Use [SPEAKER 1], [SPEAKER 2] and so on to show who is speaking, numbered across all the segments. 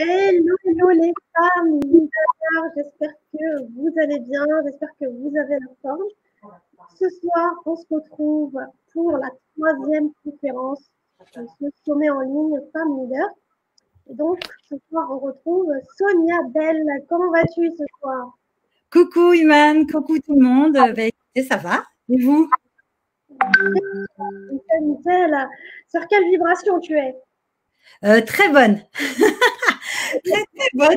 [SPEAKER 1] Hello, hello les femmes leaders, j'espère que vous allez bien, j'espère que vous avez la forme. Ce soir, on se retrouve pour la troisième conférence de ce sommet en ligne Femmes Leaders. Et donc, ce soir, on retrouve Sonia Bell. Comment vas-tu ce soir?
[SPEAKER 2] Coucou Iman, coucou tout le monde. Écoutez, ça va? Et vous?
[SPEAKER 1] Nickel, nickel. Sur quelle vibration tu es?
[SPEAKER 2] Très bonne. Très bonne.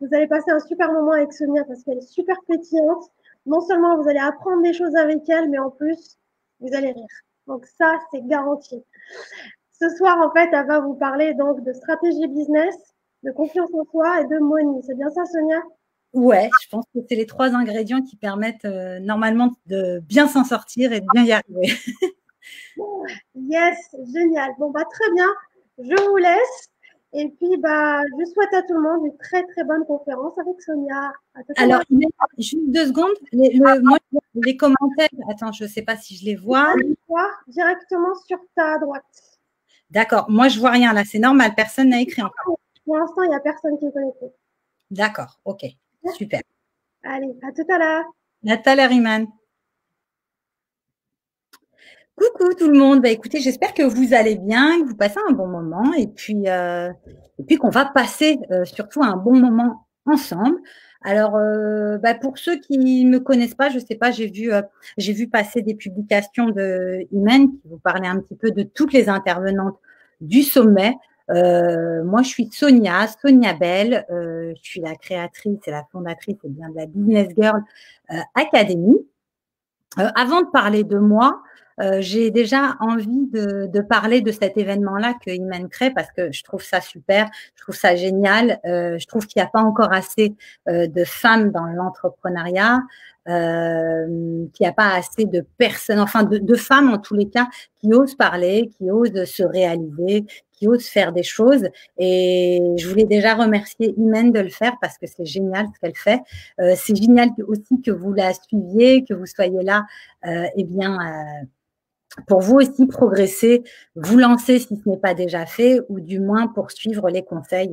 [SPEAKER 1] Vous allez passer un super moment avec Sonia parce qu'elle est super pétillante. Non seulement vous allez apprendre des choses avec elle, mais en plus, vous allez rire. Donc ça, c'est garanti. Ce soir, en fait, elle va vous parler donc de stratégie business, de confiance en soi et de money. C'est bien ça, Sonia?
[SPEAKER 2] Ouais, je pense que c'est les trois ingrédients qui permettent normalement de bien s'en sortir et de bien y arriver.
[SPEAKER 1] Yes, génial. Bon, bah très bien. Je vous laisse. Et puis, bah, je souhaite à tout le monde une très, très bonne conférence avec Sonia.
[SPEAKER 2] Alors, juste 2 secondes. Moi, les commentaires, attends, je ne sais pas si je les vois.
[SPEAKER 1] Directement sur ta droite.
[SPEAKER 2] D'accord. Moi, je ne vois rien là. C'est normal. Personne n'a écrit encore.
[SPEAKER 1] Pour l'instant, il n'y a personne qui est connecté.
[SPEAKER 2] D'accord. OK. Super.
[SPEAKER 1] Allez, à tout à l'heure.
[SPEAKER 2] À tout à l'heure, Iman. Coucou tout le monde, bah, écoutez, j'espère que vous allez bien, que vous passez un bon moment et puis qu'on va passer surtout un bon moment ensemble. Alors, pour ceux qui ne me connaissent pas, je sais pas, j'ai vu passer des publications de Imen qui vous parlaient un petit peu de toutes les intervenantes du sommet. Moi, je suis Sonia Bell, je suis la créatrice et la fondatrice de la Business Girl Academy. Avant de parler de moi, j'ai déjà envie de parler de cet événement-là que Iman crée parce que je trouve ça super, je trouve ça génial. Je trouve qu'il n'y a pas encore assez de femmes dans l'entrepreneuriat, qu'il n'y a pas assez de personnes, enfin de femmes en tous les cas, qui osent parler, qui osent se réaliser, qui osent faire des choses. Et je voulais déjà remercier Imen de le faire parce que c'est génial ce qu'elle fait. C'est génial aussi que vous la suiviez, que vous soyez là, pour vous aussi progresser, vous lancer si ce n'est pas déjà fait, ou du moins poursuivre les conseils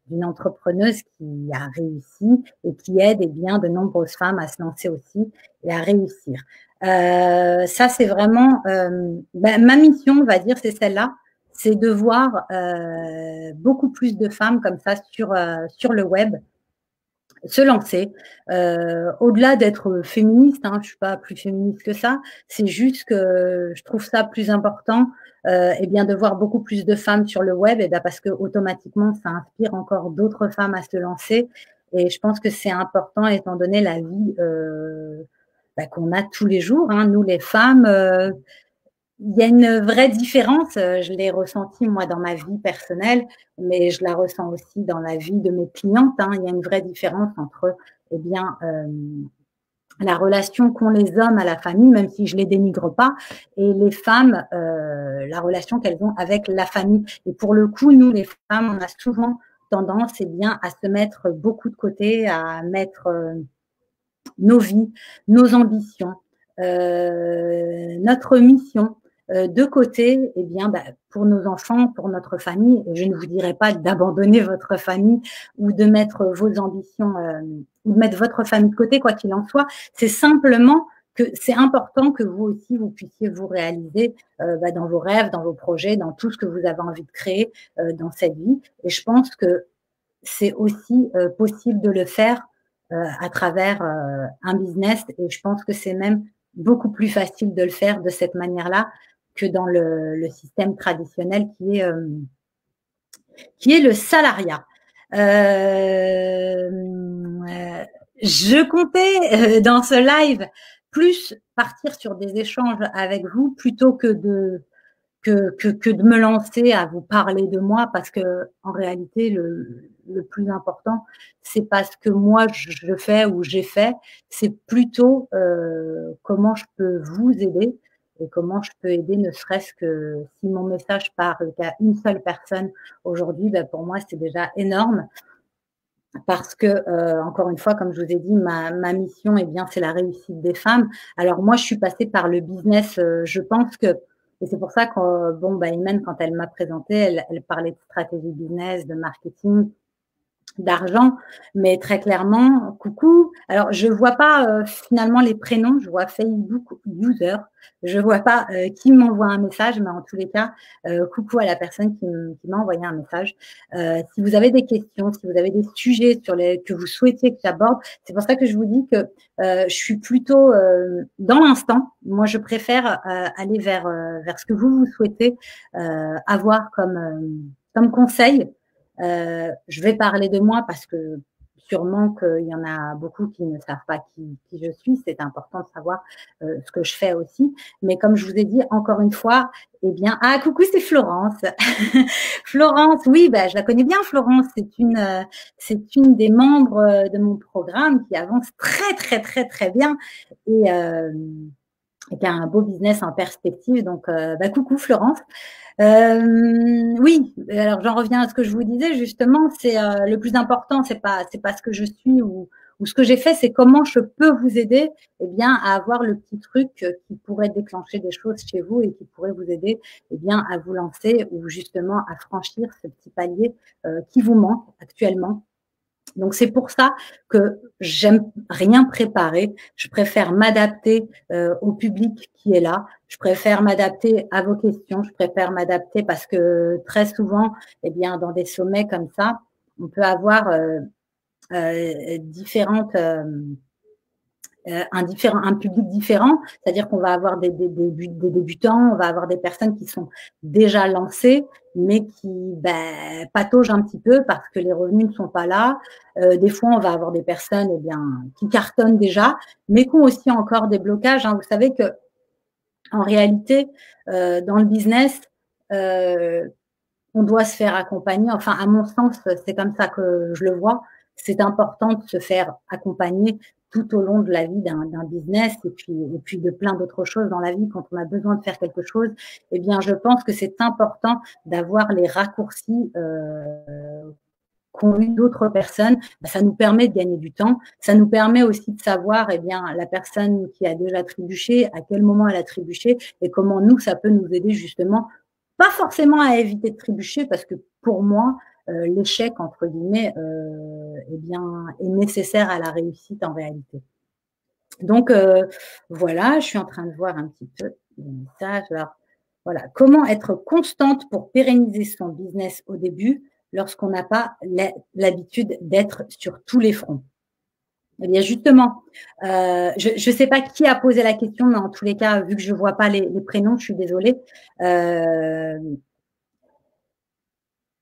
[SPEAKER 2] d'une entrepreneuse qui a réussi et qui aide de nombreuses femmes à se lancer aussi et à réussir. Ça, c'est vraiment ma mission, on va dire, c'est celle-là, c'est de voir beaucoup plus de femmes comme ça sur le web se lancer. Au-delà d'être féministe, je ne suis pas plus féministe que ça, c'est juste que je trouve ça plus important de voir beaucoup plus de femmes sur le web parce que automatiquement, ça inspire encore d'autres femmes à se lancer. Et je pense que c'est important étant donné la vie qu'on a tous les jours, nous les femmes. Il y a une vraie différence, je l'ai ressentie moi dans ma vie personnelle, mais je la ressens aussi dans la vie de mes clientes. Il y a une vraie différence entre la relation qu'ont les hommes à la famille, même si je les dénigre pas, et les femmes, la relation qu'elles ont avec la famille. Et pour le coup, nous les femmes, on a souvent tendance à se mettre beaucoup de côté, à mettre nos vies, nos ambitions, notre mission de côté, pour nos enfants, pour notre famille. Je ne vous dirai pas d'abandonner votre famille ou de mettre vos ambitions ou de mettre votre famille de côté, quoi qu'il en soit. C'est simplement que c'est important que vous aussi, vous puissiez vous réaliser dans vos rêves, dans vos projets, dans tout ce que vous avez envie de créer dans cette vie. Et je pense que c'est aussi possible de le faire à travers un business, et je pense que c'est même beaucoup plus facile de le faire de cette manière-là que dans le système traditionnel qui est le salariat. Je comptais dans ce live plus partir sur des échanges avec vous plutôt que de me lancer à vous parler de moi, parce que en réalité le plus important, c'est pas ce que moi je fais ou j'ai fait, c'est plutôt comment je peux vous aider et comment je peux aider, ne serait-ce que si mon message parle qu'à une seule personne aujourd'hui, pour moi c'est déjà énorme. Parce que, encore une fois, comme je vous ai dit, ma mission, c'est la réussite des femmes. Alors moi, je suis passée par le business. Je pense que Et c'est pour ça que, bon, bah, Imen, quand elle m'a présenté, elle parlait de stratégie business, de marketing, d'argent, mais très clairement, coucou. Alors, je vois pas finalement les prénoms, je vois Facebook user, je vois pas qui m'envoie un message, mais en tous les cas, coucou à la personne qui m'a envoyé un message. Si vous avez des questions, si vous avez des sujets que vous souhaitiez que j'aborde, c'est pour ça que je vous dis que je suis plutôt dans l'instant. Moi, je préfère aller vers ce que vous souhaitez avoir comme conseil. Je vais parler de moi parce que sûrement qu'il y en a beaucoup qui ne savent pas qui je suis. C'est important de savoir ce que je fais aussi. Mais comme je vous ai dit, encore une fois, eh bien, ah, coucou, c'est Florence. Florence, oui, bah, je la connais bien, Florence. C'est une des membres de mon programme qui avance très, très, très, très bien et qui a un beau business en perspective. Donc, bah, coucou, Florence. Oui, alors j'en reviens à ce que je vous disais justement, c'est le plus important, c'est pas ce que je suis ou ce que j'ai fait, c'est comment je peux vous aider, eh bien, à avoir le petit truc qui pourrait déclencher des choses chez vous et qui pourrait vous aider, eh bien, à vous lancer ou justement à franchir ce petit palier qui vous manque actuellement. Donc c'est pour ça que j'aime rien préparer. Je préfère m'adapter au public qui est là. Je préfère m'adapter à vos questions. Je préfère m'adapter parce que très souvent, eh bien, dans des sommets comme ça, on peut avoir différentes un public différent, c'est-à-dire qu'on va avoir des débutants, on va avoir des personnes qui sont déjà lancées, mais qui pataugent un petit peu parce que les revenus ne sont pas là. Des fois, on va avoir des personnes qui cartonnent déjà, mais qui ont aussi encore des blocages. Hein. Vous savez que en réalité, dans le business, on doit se faire accompagner. Enfin, à mon sens, c'est comme ça que je le vois. C'est important de se faire accompagner tout au long de la vie d'un business et puis de plein d'autres choses dans la vie. Quand on a besoin de faire quelque chose, eh bien, je pense que c'est important d'avoir les raccourcis qu'ont eu d'autres personnes. Ça nous permet de gagner du temps. Ça nous permet aussi de savoir, eh bien, la personne qui a déjà trébuché, à quel moment elle a trébuché et comment nous, ça peut nous aider justement pas forcément à éviter de trébucher, parce que pour moi, l'échec, entre guillemets, eh bien, est nécessaire à la réussite en réalité. Donc, voilà, je suis en train de voir un petit peu les messages. Alors, voilà, comment être constante pour pérenniser son business au début lorsqu'on n'a pas l'habitude d'être sur tous les fronts? Eh bien, justement, je ne sais pas qui a posé la question, mais en tous les cas, vu que je ne vois pas les prénoms, je suis désolée.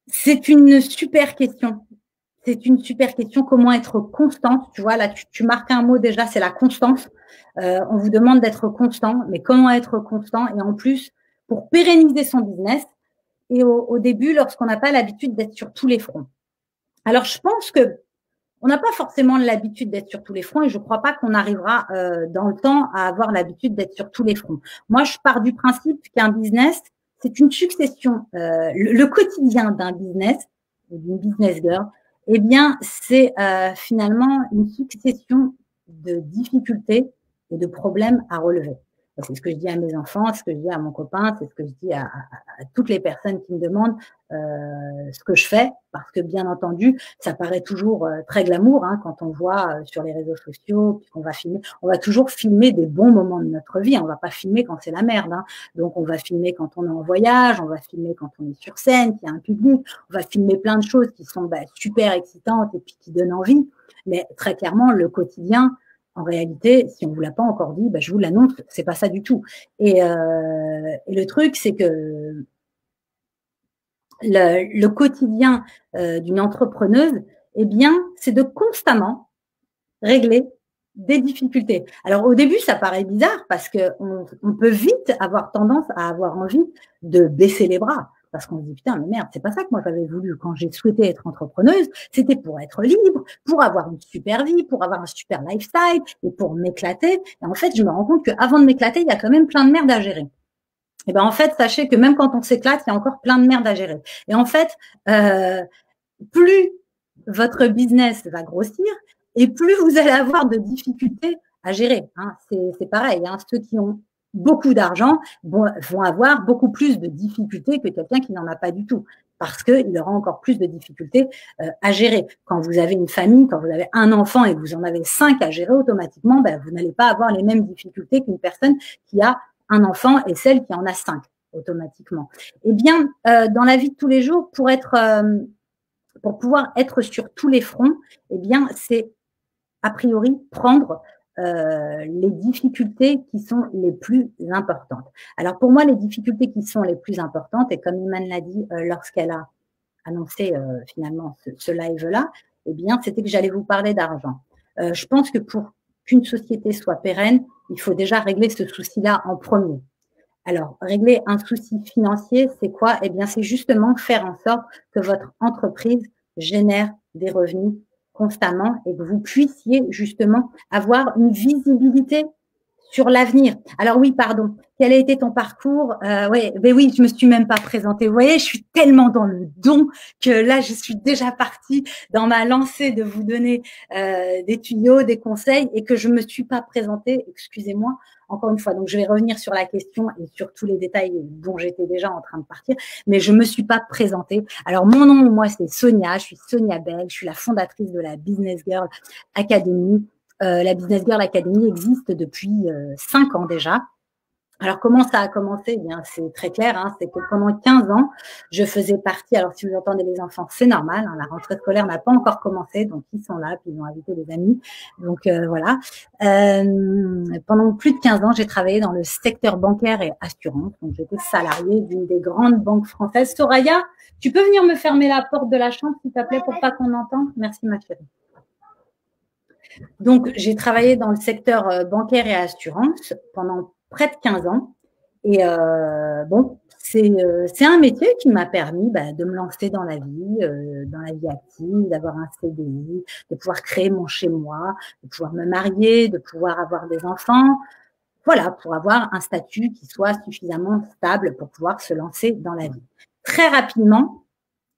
[SPEAKER 2] C'est une super question. C'est une super question. Comment être constante? Tu vois, là, tu marques un mot déjà, c'est la constance. On vous demande d'être constant, mais comment être constant? Et en plus, pour pérenniser son business, et au début, lorsqu'on n'a pas l'habitude d'être sur tous les fronts. Alors, je pense que on n'a pas forcément l'habitude d'être sur tous les fronts et je ne crois pas qu'on arrivera dans le temps à avoir l'habitude d'être sur tous les fronts. Moi, je pars du principe qu'un business, c'est une succession. Le quotidien d'un business, d'une business girl, eh bien, c'est finalement une succession de difficultés et de problèmes à relever. C'est ce que je dis à mes enfants, c'est ce que je dis à mon copain, c'est ce que je dis à toutes les personnes qui me demandent ce que je fais, parce que bien entendu, ça paraît toujours très glamour hein, quand on voit sur les réseaux sociaux, qu'on va filmer. On va toujours filmer des bons moments de notre vie, on va pas filmer quand c'est la merde. Hein. Donc on va filmer quand on est en voyage, on va filmer quand on est sur scène, qu'il y a un public, on va filmer plein de choses qui sont super excitantes et puis qui donnent envie. Mais très clairement, le quotidien, en réalité, si on vous l'a pas encore dit, je vous l'annonce, c'est pas ça du tout. Et le truc, c'est que le quotidien d'une entrepreneuse, eh bien, c'est de constamment régler des difficultés. Alors au début, ça paraît bizarre parce qu'on peut vite avoir tendance à avoir envie de baisser les bras. Parce qu'on se dit, putain, mais merde, c'est pas ça que moi j'avais voulu quand j'ai souhaité être entrepreneuse. C'était pour être libre, pour avoir une super vie, pour avoir un super lifestyle et pour m'éclater. Et en fait, je me rends compte qu'avant de m'éclater, il y a quand même plein de merde à gérer. Et ben en fait, sachez que même quand on s'éclate, il y a encore plein de merde à gérer. Et en fait, plus votre business va grossir et plus vous allez avoir de difficultés à gérer. Hein. C'est pareil, hein. Ceux qui ont beaucoup d'argent vont avoir beaucoup plus de difficultés que quelqu'un qui n'en a pas du tout, parce qu'il aura encore plus de difficultés à gérer. Quand vous avez une famille, quand vous avez un enfant et que vous en avez 5 à gérer, automatiquement, vous n'allez pas avoir les mêmes difficultés qu'une personne qui a un enfant et celle qui en a 5, automatiquement. Eh bien, dans la vie de tous les jours, pour pouvoir être sur tous les fronts, eh bien, c'est a priori prendre les difficultés qui sont les plus importantes. Alors pour moi, les difficultés qui sont les plus importantes, et comme Iman l'a dit lorsqu'elle a annoncé finalement ce live-là, eh bien, c'était que j'allais vous parler d'argent. Je pense que pour qu'une société soit pérenne, il faut déjà régler ce souci-là en premier. Alors, régler un souci financier, c'est quoi? Eh bien, c'est justement faire en sorte que votre entreprise génère des revenus constamment et que vous puissiez justement avoir une visibilité sur l'avenir. Alors oui, pardon. Quel a été ton parcours? Ouais, ben oui, je me suis même pas présentée. Vous voyez, je suis tellement dans le don que là, je suis déjà partie dans ma lancée de vous donner des tuyaux, des conseils, et que je me suis pas présentée. Excusez-moi. Encore une fois, donc je vais revenir sur la question et sur tous les détails dont j'étais déjà en train de partir, mais je me suis pas présentée. Alors mon nom, moi, c'est Sonia. Je suis Sonia Bell. Je suis la fondatrice de la Business Girl Academy. La Business Girl Academy existe depuis 5 ans déjà. Alors, comment ça a commencé? Eh bien, c'est très clair, hein, c'est que pendant 15 ans, je faisais partie, alors si vous entendez les enfants, c'est normal, hein, la rentrée scolaire n'a pas encore commencé, donc ils sont là, puis ils ont invité des amis. Donc, voilà. Pendant plus de 15 ans, j'ai travaillé dans le secteur bancaire et assurance. Donc, j'étais salariée d'une des grandes banques françaises. Soraya, tu peux venir me fermer la porte de la chambre, s'il te plaît, pour pas qu'on entende? Merci, ma chérie. Donc, j'ai travaillé dans le secteur bancaire et assurance pendant près de 15 ans. Et bon, c'est un métier qui m'a permis de me lancer dans la vie active, d'avoir un CDI, de pouvoir créer mon chez-moi, de pouvoir me marier, de pouvoir avoir des enfants. Voilà, pour avoir un statut qui soit suffisamment stable pour pouvoir se lancer dans la vie. Très rapidement,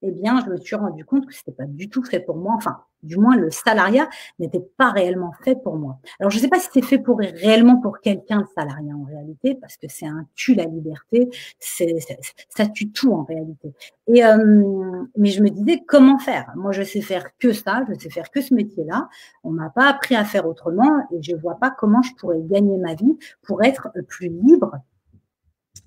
[SPEAKER 2] eh bien, je me suis rendu compte que c'était pas du tout fait pour moi. Enfin, du moins, le salariat n'était pas réellement fait pour moi. Alors, je ne sais pas si c'est fait réellement pour quelqu'un, le salariat, en réalité, parce que c'est un tue la liberté, ça tue tout, en réalité. Et, mais je me disais, comment faire? Moi, je sais faire que ça, je sais faire que ce métier-là. On m'a pas appris à faire autrement et je vois pas comment je pourrais gagner ma vie pour être plus libre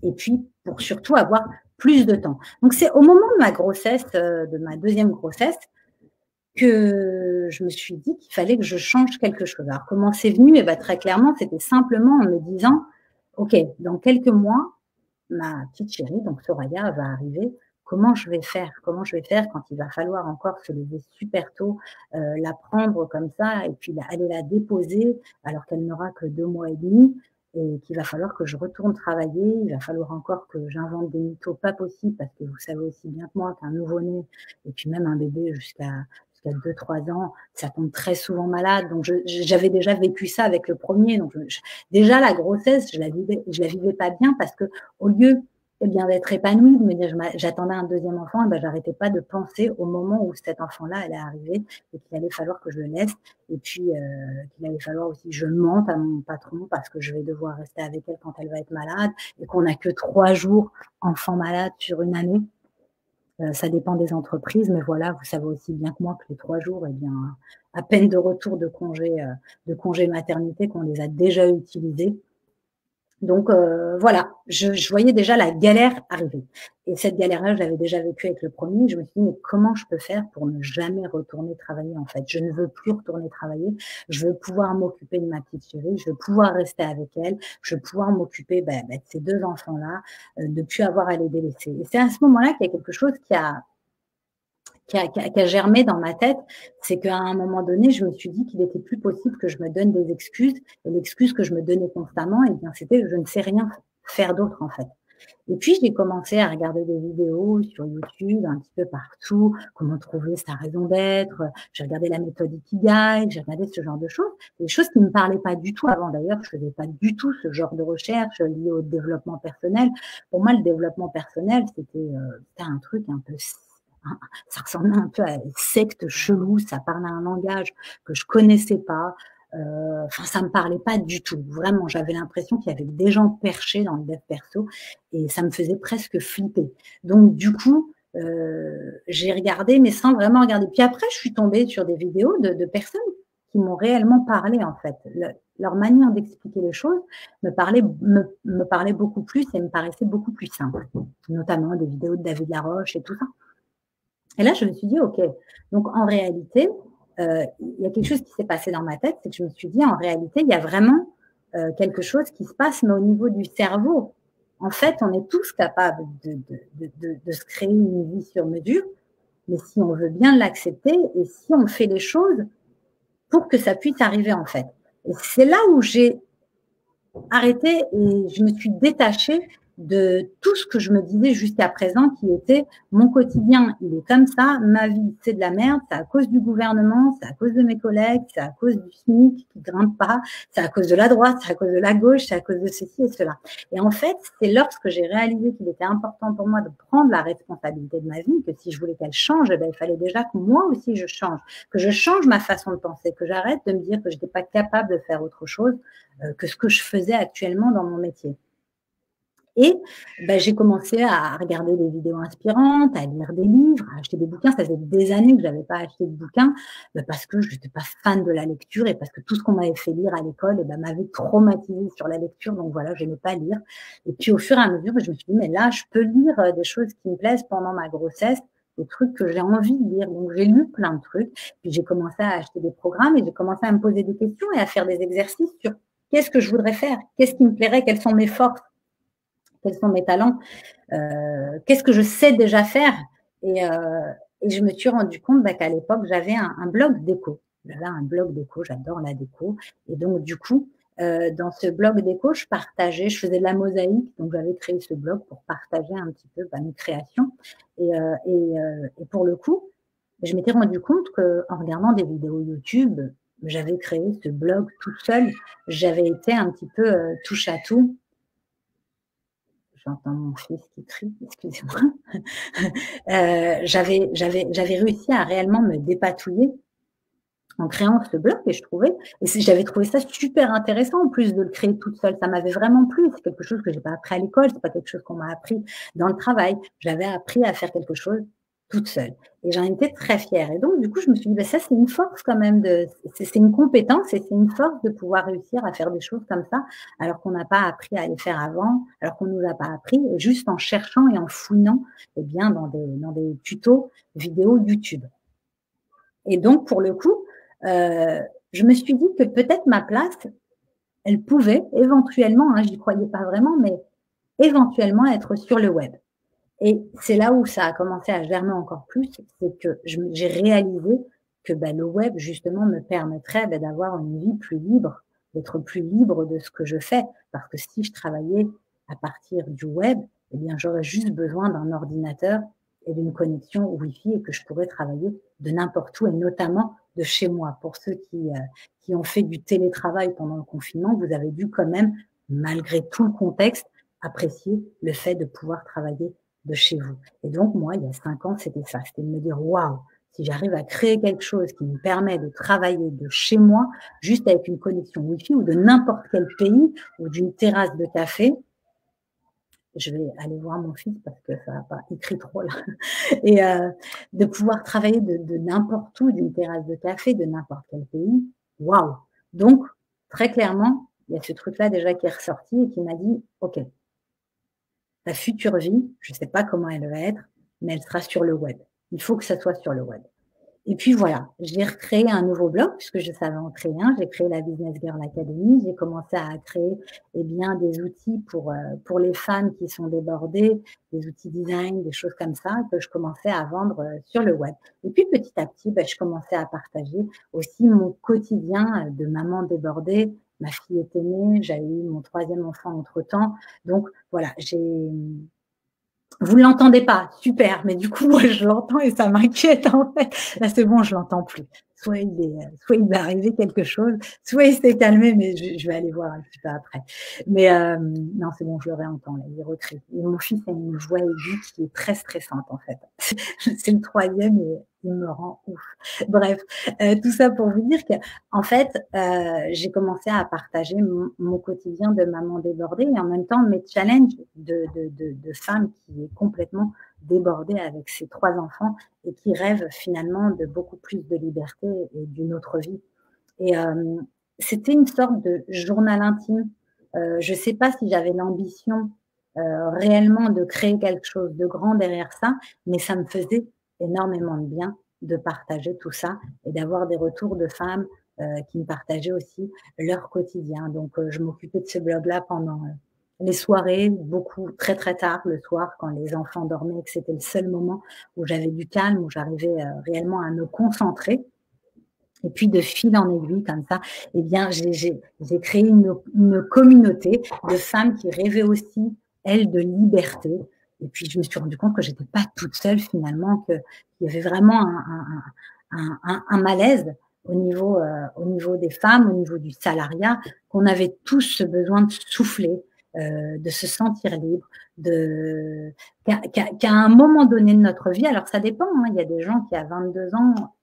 [SPEAKER 2] et puis pour surtout avoir plus de temps. Donc, c'est au moment de ma grossesse, de ma deuxième grossesse, que je me suis dit qu'il fallait que je change quelque chose. Alors, comment c'est venu? Eh bien, très clairement, c'était simplement en me disant, OK, dans quelques mois, ma petite chérie, donc Soraya, va arriver. Comment je vais faire? Comment je vais faire quand il va falloir encore se lever super tôt, la prendre comme ça et puis aller la déposer alors qu'elle n'aura que 2 mois et demi et qu'il va falloir que je retourne travailler. Il va falloir encore que j'invente des mythos pas possibles parce que vous savez aussi bien que moi qu'un nouveau-né et puis même un bébé jusqu'à 2-3 ans, ça tombe très souvent malade. Donc j'avais déjà vécu ça avec le premier. Donc déjà la grossesse, je la vivais pas bien parce que au lieu eh bien d'être épanouie, de me dire j'attendais un deuxième enfant, et ben j'arrêtais pas de penser au moment où cet enfant-là allait arriver et qu'il allait falloir que je le laisse et puis qu'il allait falloir aussi que je mente à mon patron parce que je vais devoir rester avec elle quand elle va être malade et qu'on n'a que 3 jours enfant malade sur une année. Ça dépend des entreprises, mais voilà, vous savez aussi bien que moi que les 3 jours, eh bien, à peine de retour de congé maternité qu'on les a déjà utilisés. Donc voilà, je voyais déjà la galère arriver et cette galère-là, je l'avais déjà vécue avec le premier. Je me suis dit: «Mais comment je peux faire pour ne jamais retourner travailler, en fait? Je ne veux plus retourner travailler, je veux pouvoir m'occuper de ma petite chérie, je veux pouvoir rester avec elle, je veux pouvoir m'occuper, de ces 2 enfants-là, de plus avoir à les délaisser» et c'est à ce moment-là qu'il y a quelque chose qui a germé dans ma tête, c'est qu'à un moment donné, je me suis dit qu'il était plus possible que je me donne des excuses et l'excuse que je me donnais constamment, eh bien, c'était: «Je ne sais rien faire d'autre, en fait». Et puis, j'ai commencé à regarder des vidéos sur YouTube, un petit peu partout, comment trouver sa raison d'être. J'ai regardé la méthode Ikigai, j'ai regardé ce genre de choses, des choses qui ne me parlaient pas du tout avant. D'ailleurs, je faisais pas du tout ce genre de recherche liée au développement personnel. Pour moi, le développement personnel, c'était un truc un peu ça ressemblait un peu à une secte chelou, ça parlait un langage que je connaissais pas. Enfin, ça me parlait pas du tout. Vraiment, j'avais l'impression qu'il y avait des gens perchés dans le dev perso et ça me faisait presque flipper. Donc du coup, j'ai regardé, mais sans vraiment regarder. Puis après, je suis tombée sur des vidéos de personnes qui m'ont réellement parlé, en fait. Leur manière d'expliquer les choses me parlait beaucoup plus et me paraissait beaucoup plus simple, notamment des vidéos de David Laroche et tout ça. Et là, je me suis dit: «OK, donc en réalité, il y a quelque chose qui s'est passé dans ma tête, c'est que je me suis dit: "En réalité, il y a vraiment, quelque chose qui se passe, mais au niveau du cerveau". En fait, on est tous capables de se créer une vie sur mesure, mais si on veut bien l'accepter et si on fait les choses pour que ça puisse arriver, en fait». Et c'est là où j'ai arrêté et je me suis détachée de tout ce que je me disais jusqu'à présent, qui était mon quotidien, il est comme ça, ma vie, c'est de la merde, c'est à cause du gouvernement, c'est à cause de mes collègues, c'est à cause du SMIC qui grimpe pas, c'est à cause de la droite, c'est à cause de la gauche, c'est à cause de ceci et cela. Et en fait, c'est lorsque j'ai réalisé qu'il était important pour moi de prendre la responsabilité de ma vie, que si je voulais qu'elle change, eh bien, il fallait déjà que moi aussi je change, que je change ma façon de penser, que j'arrête de me dire que je n'étais pas capable de faire autre chose que ce que je faisais actuellement dans mon métier. Et j'ai commencé à regarder des vidéos inspirantes, à lire des livres, à acheter des bouquins. Ça faisait des années que je n'avais pas acheté de bouquins, parce que je n'étais pas fan de la lecture et parce que tout ce qu'on m'avait fait lire à l'école m'avait traumatisée sur la lecture. Donc voilà, je n'aimais pas lire. Et puis au fur et à mesure, je me suis dit: «Mais là, je peux lire des choses qui me plaisent pendant ma grossesse, des trucs que j'ai envie de lire». Donc j'ai lu plein de trucs. Puis j'ai commencé à acheter des programmes et j'ai commencé à me poser des questions et à faire des exercices sur qu'est-ce que je voudrais faire, qu'est-ce qui me plairait, quelles sont mes forces, quels sont mes talents, qu'est-ce que je sais déjà faire. Et je me suis rendu compte qu'à l'époque, j'avais un blog déco. J'avais un blog déco, j'adore la déco. Et donc, du coup, dans ce blog déco, je faisais de la mosaïque. Donc, j'avais créé ce blog pour partager un petit peu mes créations. Et pour le coup, je m'étais rendu compte qu'en regardant des vidéos YouTube, j'avais créé ce blog toute seule. J'avais été un petit peu touche à tout. J'entends mon fils qui crie, excusez-moi. J'avais réussi à réellement me dépatouiller en créant ce blog et j'avais trouvé ça super intéressant en plus de le créer toute seule. Ça m'avait vraiment plu. C'est quelque chose que j'ai pas appris à l'école, c'est pas quelque chose qu'on m'a appris dans le travail. J'avais appris à faire quelque chose toute seule et j'en étais très fière. Et donc du coup, je me suis dit: ça c'est une force quand même c'est une compétence et c'est une force de pouvoir réussir à faire des choses comme ça, alors qu'on n'a pas appris à les faire avant, alors qu'on nous a pas appris, juste en cherchant et en fouinant, dans des tutos vidéos YouTube. Et donc pour le coup, je me suis dit que peut-être ma place, elle pouvait éventuellement, j'y croyais pas vraiment, mais éventuellement être sur le web. Et c'est là où ça a commencé à germer encore plus, c'est que j'ai réalisé que le web justement me permettrait d'avoir une vie plus libre, d'être plus libre de ce que je fais. Parce que si je travaillais à partir du web, eh bien j'aurais juste besoin d'un ordinateur et d'une connexion Wi-Fi et que je pourrais travailler de n'importe où et notamment de chez moi. Pour ceux qui ont fait du télétravail pendant le confinement, vous avez dû quand même, malgré tout le contexte, apprécier le fait de pouvoir travailler de chez vous. Et donc, moi, il y a 5 ans, c'était ça. C'était de me dire: «Waouh, si j'arrive à créer quelque chose qui me permet de travailler de chez moi, juste avec une connexion Wi-Fi ou de n'importe quel pays ou d'une terrasse de café». Je vais aller voir mon fils parce que ça va pas, il crie trop là. Et de pouvoir travailler de n'importe où, d'une terrasse de café, de n'importe quel pays, waouh! Donc très clairement, il y a ce truc-là déjà qui est ressorti et qui m'a dit: «OK, ta future vie, je ne sais pas comment elle va être, mais elle sera sur le web. Il faut que ça soit sur le web». Et puis voilà, j'ai recréé un nouveau blog puisque je savais en créer un. J'ai créé la Business Girl Academy. J'ai commencé à créer, des outils pour les femmes qui sont débordées, des outils design, des choses comme ça que je commençais à vendre, sur le web. Et puis petit à petit, je commençais à partager aussi mon quotidien, de maman débordée. Ma fille était née, j'avais eu mon 3e enfant entre-temps. Donc voilà, vous ne l'entendez pas, super, mais du coup, moi, je l'entends et ça m'inquiète, en fait. Là, c'est bon, je l'entends plus. Soit il va arriver quelque chose, soit il s'est calmé, mais je vais aller voir un petit peu après. Mais non, c'est bon, je le réentends, là, il recrie. Et mon fils a une voix aiguë qui est très stressante, en fait. C'est le 3e il me rend ouf. Bref, tout ça pour vous dire que, en fait, j'ai commencé à partager mon quotidien de maman débordée et en même temps mes challenges de femme qui est complètement débordée avec ses 3 enfants et qui rêve finalement de beaucoup plus de liberté et d'une autre vie. Et c'était une sorte de journal intime. Je ne sais pas si j'avais l'ambition, réellement de créer quelque chose de grand derrière ça, mais ça me faisait énormément de bien de partager tout ça et d'avoir des retours de femmes, qui me partageaient aussi leur quotidien. Donc je m'occupais de ce blog-là pendant, les soirées, beaucoup très, très tard le soir quand les enfants dormaient et que c'était le seul moment où j'avais du calme, où j'arrivais, réellement à me concentrer. Et puis de fil en aiguille comme ça, eh bien j'ai créé une communauté de femmes qui rêvaient aussi, elles, de liberté. Et puis je me suis rendu compte que j'étais pas toute seule finalement, qu'il y avait vraiment un malaise au niveau des femmes, au niveau du salariat, qu'on avait tous ce besoin de souffler, de se sentir libre, qu'à un moment donné de notre vie, alors ça dépend, hein, il y a des gens qui à 22 ans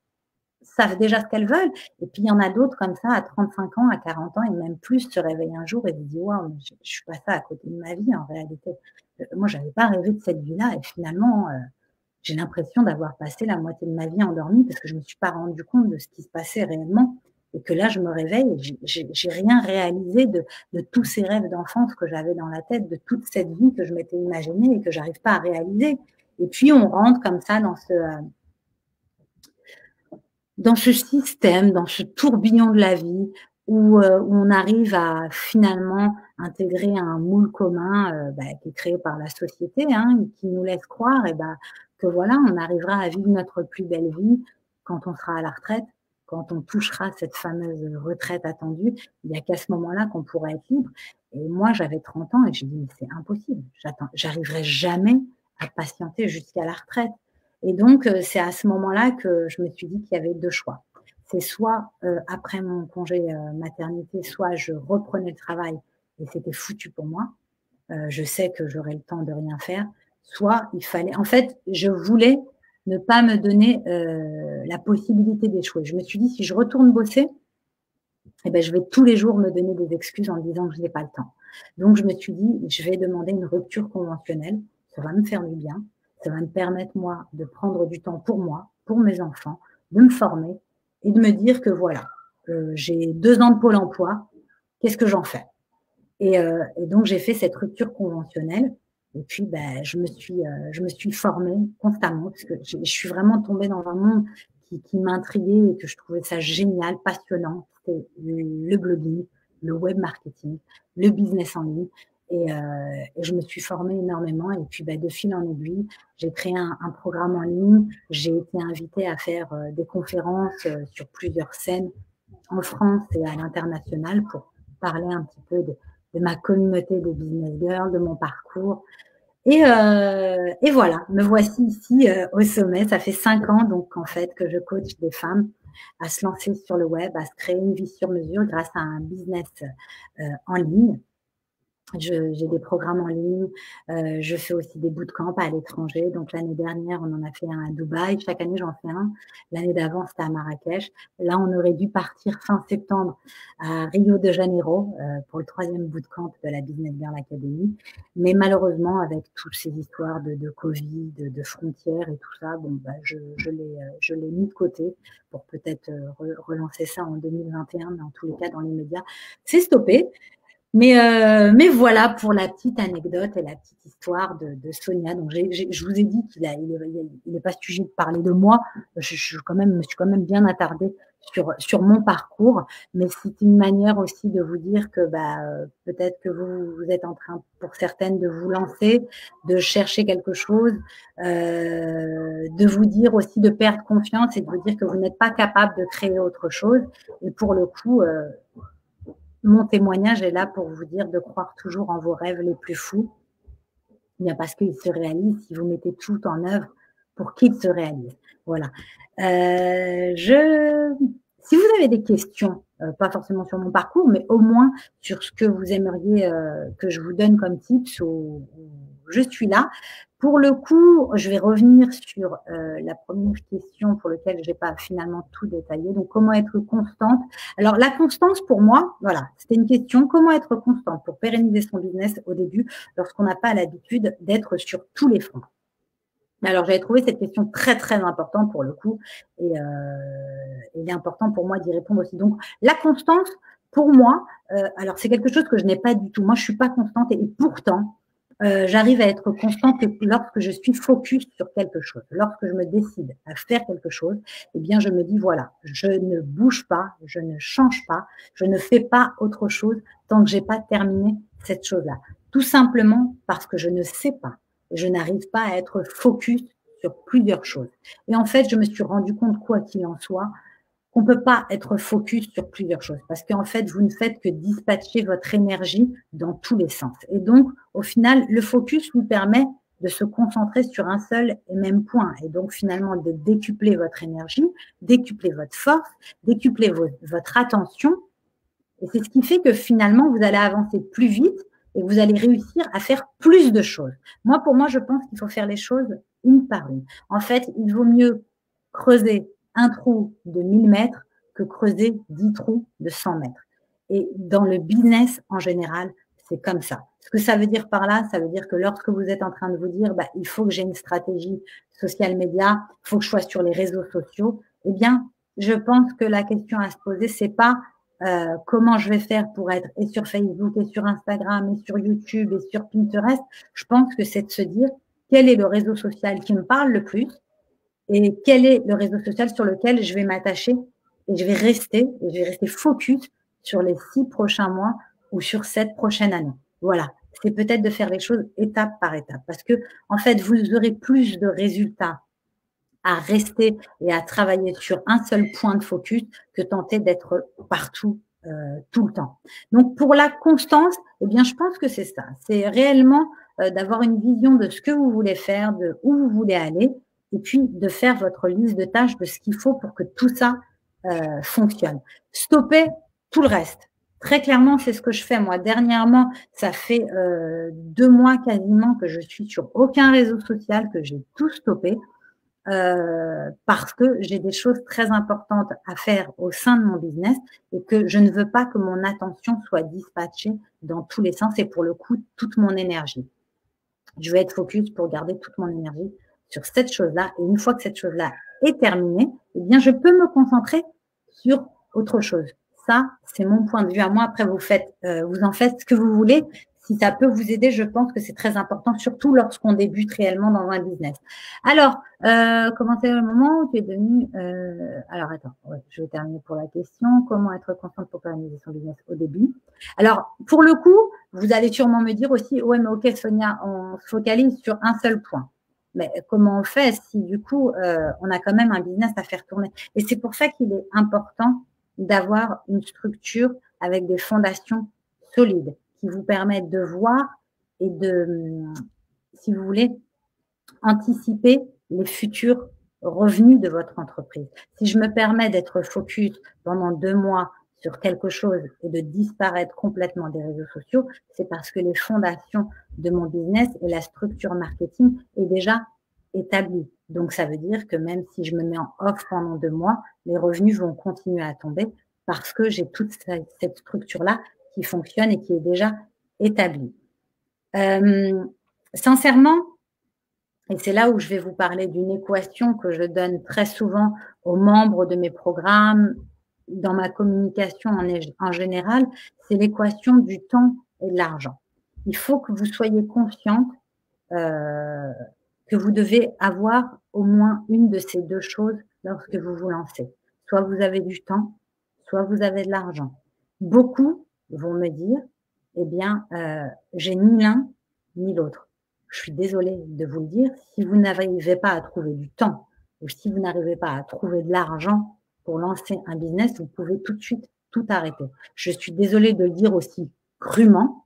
[SPEAKER 2] savent déjà ce qu'elles veulent. Et puis, il y en a d'autres comme ça, à 35 ans, à 40 ans et même plus, se réveillent un jour et se disent: «Waouh, je suis passée à côté de ma vie en réalité. Moi, j'avais pas rêvé de cette vie-là et finalement, j'ai l'impression d'avoir passé la moitié de ma vie endormie parce que je me suis pas rendu compte de ce qui se passait réellement et que là, je me réveille et j'ai rien réalisé de tous ces rêves d'enfance que j'avais dans la tête, de toute cette vie que je m'étais imaginée et que j'arrive pas à réaliser». Et puis, on rentre comme ça dans ce système, dans ce tourbillon de la vie où on arrive à finalement intégrer un moule commun, qui est créé par la société, hein, qui nous laisse croire que voilà, on arrivera à vivre notre plus belle vie quand on sera à la retraite, quand on touchera cette fameuse retraite attendue. Il n'y a qu'à ce moment-là qu'on pourra être libre. Et moi, j'avais 30 ans et j'ai dit: «Mais c'est impossible, j'arriverai jamais à patienter jusqu'à la retraite». Et donc, c'est à ce moment-là que je me suis dit qu'il y avait 2 choix. C'est soit, après mon congé, maternité, soit je reprenais le travail et c'était foutu pour moi. Je sais que j'aurais le temps de rien faire. Soit il fallait en fait, je voulais ne pas me donner, la possibilité d'échouer. Je me suis dit: «Si je retourne bosser, je vais tous les jours me donner des excuses en me disant que je n'ai pas le temps». Donc je me suis dit: «Je vais demander une rupture conventionnelle, ça va me faire du bien, ça va me permettre moi de prendre du temps pour moi, pour mes enfants, de me former et de me dire que voilà, j'ai 2 ans de Pôle emploi, qu'est-ce que j'en fais?» Et donc j'ai fait cette rupture conventionnelle et puis, je me suis formée constamment parce que je suis vraiment tombée dans un monde qui m'intriguait et que je trouvais ça génial, passionnant. C'était le blogging, le web marketing, le business en ligne et je me suis formée énormément et puis, de fil en aiguille, j'ai créé un programme en ligne. J'ai été invitée à faire, des conférences, sur plusieurs scènes en France et à l'international pour parler un petit peu de ma communauté de business girls, de mon parcours. Et voilà, me voici ici au sommet. Ça fait 5 ans donc en fait que je coach des femmes à se lancer sur le web, à se créer une vie sur mesure grâce à un business en ligne. J'ai des programmes en ligne, je fais aussi des bootcamps à l'étranger. Donc l'année dernière, on en a fait un à Dubaï. Chaque année, j'en fais un. L'année d'avant, c'était à Marrakech. Là, on aurait dû partir fin septembre à Rio de Janeiro, pour le 3e bootcamp de la Business Girl Academy. Mais malheureusement, avec toutes ces histoires de Covid, de frontières et tout ça, je l'ai mis de côté pour peut-être, relancer ça en 2021, mais en tous les cas, dans les médias, c'est stoppé. Mais voilà pour la petite anecdote et la petite histoire de Sonia. Donc je vous ai dit qu'il n'est pas sujet de parler de moi. Je suis quand même, me suis quand même bien attardée sur mon parcours, mais c'est une manière aussi de vous dire que peut-être que vous êtes en train, pour certaines, de vous lancer, de chercher quelque chose, de vous dire aussi de perdre confiance et de vous dire que vous n'êtes pas capable de créer autre chose. Et pour le coup, mon témoignage est là pour vous dire de croire toujours en vos rêves les plus fous, bien parce qu'ils se réalisent si vous mettez tout en œuvre pour qu'ils se réalisent. Voilà. Si vous avez des questions, pas forcément sur mon parcours, mais au moins sur ce que vous aimeriez que je vous donne comme tips, je suis là. Pour le coup, je vais revenir sur la première question pour laquelle je n'ai pas finalement tout détaillé. Donc, comment être constante? Alors, la constance pour moi, voilà, c'était une question. Comment être constante pour pérenniser son business au début lorsqu'on n'a pas l'habitude d'être sur tous les fronts? Alors, j'avais trouvé cette question très, très importante pour le coup et il est important pour moi d'y répondre aussi. Donc, la constance, pour moi, alors c'est quelque chose que je n'ai pas du tout. Moi, je suis pas constante et pourtant, j'arrive à être constante lorsque je suis focus sur quelque chose. Lorsque je me décide à faire quelque chose, eh bien, je me dis, voilà, je ne bouge pas, je ne change pas, je ne fais pas autre chose tant que j'ai pas terminé cette chose-là. Tout simplement parce que je ne sais pas. Je n'arrive pas à être focus sur plusieurs choses. Et en fait, je me suis rendu compte, quoi qu'il en soit, qu'on ne peut pas être focus sur plusieurs choses parce qu'en fait, vous ne faites que dispatcher votre énergie dans tous les sens. Et donc, au final, le focus vous permet de se concentrer sur un seul et même point et donc finalement de décupler votre énergie, décupler votre force, décupler votre attention. Et c'est ce qui fait que finalement, vous allez avancer plus vite et vous allez réussir à faire plus de choses. Moi, pour moi, je pense qu'il faut faire les choses une par une. En fait, il vaut mieux creuser un trou de 1000 mètres que creuser 10 trous de 100 mètres. Et dans le business, en général, c'est comme ça. Ce que ça veut dire par là, ça veut dire que lorsque vous êtes en train de vous dire, bah, il faut que j'ai une stratégie social média, il faut que je sois sur les réseaux sociaux, eh bien, je pense que la question à se poser, c'est pas comment je vais faire pour être et sur Facebook et sur Instagram et sur YouTube et sur Pinterest. Je pense que c'est de se dire quel est le réseau social qui me parle le plus et quel est le réseau social sur lequel je vais m'attacher et je vais rester focus sur les 6 prochains mois ou sur cette prochaine année. Voilà. C'est peut-être de faire les choses étape par étape parce que, en fait, vous aurez plus de résultats à rester et à travailler sur un seul point de focus que tenter d'être partout tout le temps. Donc, pour la constance, eh bien, je pense que c'est ça. C'est réellement d'avoir une vision de ce que vous voulez faire, de où vous voulez aller, et puis de faire votre liste de tâches de ce qu'il faut pour que tout ça fonctionne. Stopper tout le reste. Très clairement, c'est ce que je fais. Moi, dernièrement, ça fait 2 mois quasiment que je suis sur aucun réseau social, que j'ai tout stoppé. Parce que j'ai des choses très importantes à faire au sein de mon business et que je ne veux pas que mon attention soit dispatchée dans tous les sens et pour le coup, toute mon énergie. Je vais être focus pour garder toute mon énergie sur cette chose-là et une fois que cette chose-là est terminée, eh bien, je peux me concentrer sur autre chose. Ça, c'est mon point de vue à moi. Après, vous en faites ce que vous voulez. Si ça peut vous aider, je pense que c'est très important, surtout lorsqu'on débute réellement dans un business. Alors, comment c'est le moment où tu es devenu... alors, attends, ouais, je vais terminer pour la question. Comment être constante pour pérenniser son business au début? Alors, pour le coup, vous allez sûrement me dire aussi, ouais, mais ok, Sonia, on se focalise sur un seul point. Mais comment on fait si, du coup, on a quand même un business à faire tourner? Et c'est pour ça qu'il est important d'avoir une structure avec des fondations solides qui vous permettent de voir et de, si vous voulez, anticiper les futurs revenus de votre entreprise. Si je me permets d'être focus pendant 2 mois sur quelque chose et de disparaître complètement des réseaux sociaux, c'est parce que les fondations de mon business et la structure marketing est déjà établie. Donc, ça veut dire que même si je me mets en off pendant 2 mois, les revenus vont continuer à tomber parce que j'ai toute cette structure-là qui fonctionne et qui est déjà établie. Sincèrement, et c'est là où je vais vous parler d'une équation que je donne très souvent aux membres de mes programmes, dans ma communication en général, c'est l'équation du temps et de l'argent. Il faut que vous soyez consciente que vous devez avoir au moins une de ces 2 choses lorsque vous vous lancez. Soit vous avez du temps, soit vous avez de l'argent. Beaucoup vont me dire, eh bien, j'ai ni l'un ni l'autre. Je suis désolée de vous le dire, si vous n'arrivez pas à trouver du temps ou si vous n'arrivez pas à trouver de l'argent pour lancer un business, vous pouvez tout de suite tout arrêter. Je suis désolée de le dire aussi crûment,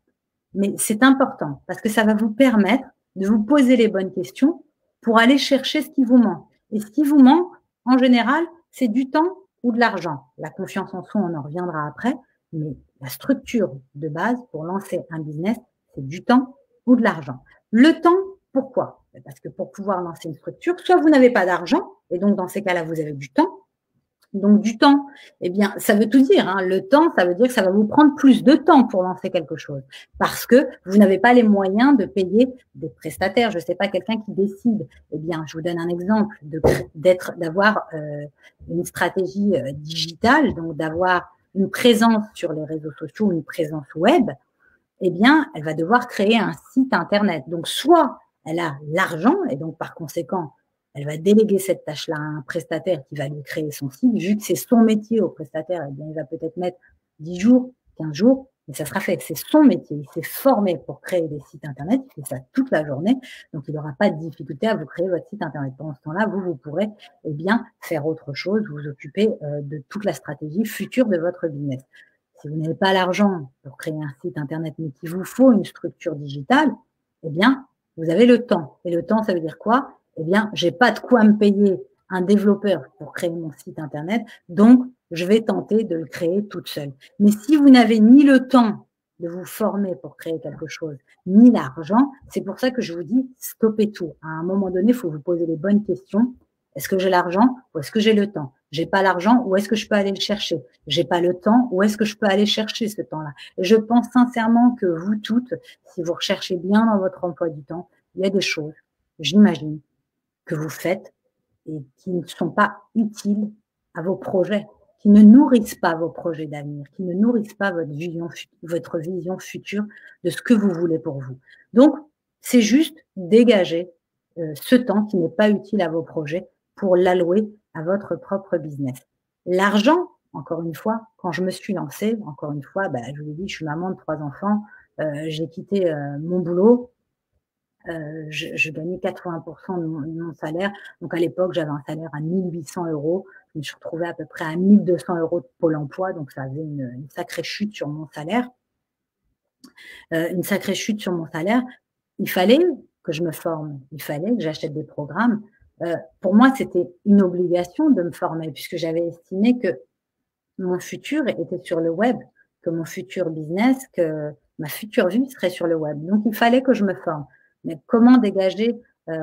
[SPEAKER 2] mais c'est important parce que ça va vous permettre de vous poser les bonnes questions pour aller chercher ce qui vous manque. Et ce qui vous manque, en général, c'est du temps ou de l'argent. La confiance en soi, on en reviendra après, mais la structure de base pour lancer un business, c'est du temps ou de l'argent. Le temps, pourquoi? Parce que pour pouvoir lancer une structure, soit vous n'avez pas d'argent, et donc dans ces cas-là, vous avez du temps. Donc du temps, eh bien, ça veut tout dire, hein. Le temps, ça veut dire que ça va vous prendre plus de temps pour lancer quelque chose, parce que vous n'avez pas les moyens de payer des prestataires. Je ne sais pas, quelqu'un qui décide, eh bien, je vous donne un exemple, d'avoir une stratégie digitale, donc d'avoir une présence sur les réseaux sociaux, une présence web, eh bien, elle va devoir créer un site internet. Donc, soit elle a l'argent, et donc par conséquent, elle va déléguer cette tâche-là à un prestataire qui va lui créer son site. Vu que c'est son métier au prestataire, eh bien, il va peut-être mettre 10 jours, 15 jours, mais ça sera fait. C'est son métier. Il s'est formé pour créer des sites internet. Il fait ça toute la journée. Donc, il n'aura pas de difficulté à vous créer votre site internet. Pendant ce temps-là, vous pourrez, eh bien, faire autre chose, vous occuper de toute la stratégie future de votre business. Si vous n'avez pas l'argent pour créer un site internet, mais qu'il vous faut une structure digitale, eh bien, vous avez le temps. Et le temps, ça veut dire quoi? Eh bien, j'ai pas de quoi me payer un développeur pour créer mon site internet, donc je vais tenter de le créer toute seule. Mais si vous n'avez ni le temps de vous former pour créer quelque chose, ni l'argent, c'est pour ça que je vous dis stoppez tout. À un moment donné, il faut vous poser les bonnes questions. Est-ce que j'ai l'argent ou est-ce que j'ai le temps? J'ai pas l'argent, où est-ce que je peux aller le chercher? J'ai pas le temps, où est-ce que je peux aller chercher ce temps-là? Et je pense sincèrement que vous toutes, si vous recherchez bien dans votre emploi du temps, il y a des choses, j'imagine, que vous faites et qui ne sont pas utiles à vos projets, qui ne nourrissent pas vos projets d'avenir, qui ne nourrissent pas votre vision future de ce que vous voulez pour vous. Donc, c'est juste dégager ce temps qui n'est pas utile à vos projets pour l'allouer à votre propre business. L'argent, encore une fois, quand je me suis lancée, encore une fois, je vous l'ai dit, je suis maman de 3 enfants, j'ai quitté mon boulot, je gagnais 80% de mon salaire. Donc à l'époque, j'avais un salaire à 1800 €. Je me suis retrouvée à peu près à 1200 € de Pôle emploi, donc ça faisait une sacrée chute sur mon salaire. Une sacrée chute sur mon salaire. Il fallait que je me forme, il fallait que j'achète des programmes. Pour moi, c'était une obligation de me former puisque j'avais estimé que mon futur était sur le web, que mon futur business, que ma future vie serait sur le web. Donc, il fallait que je me forme. Mais comment dégager,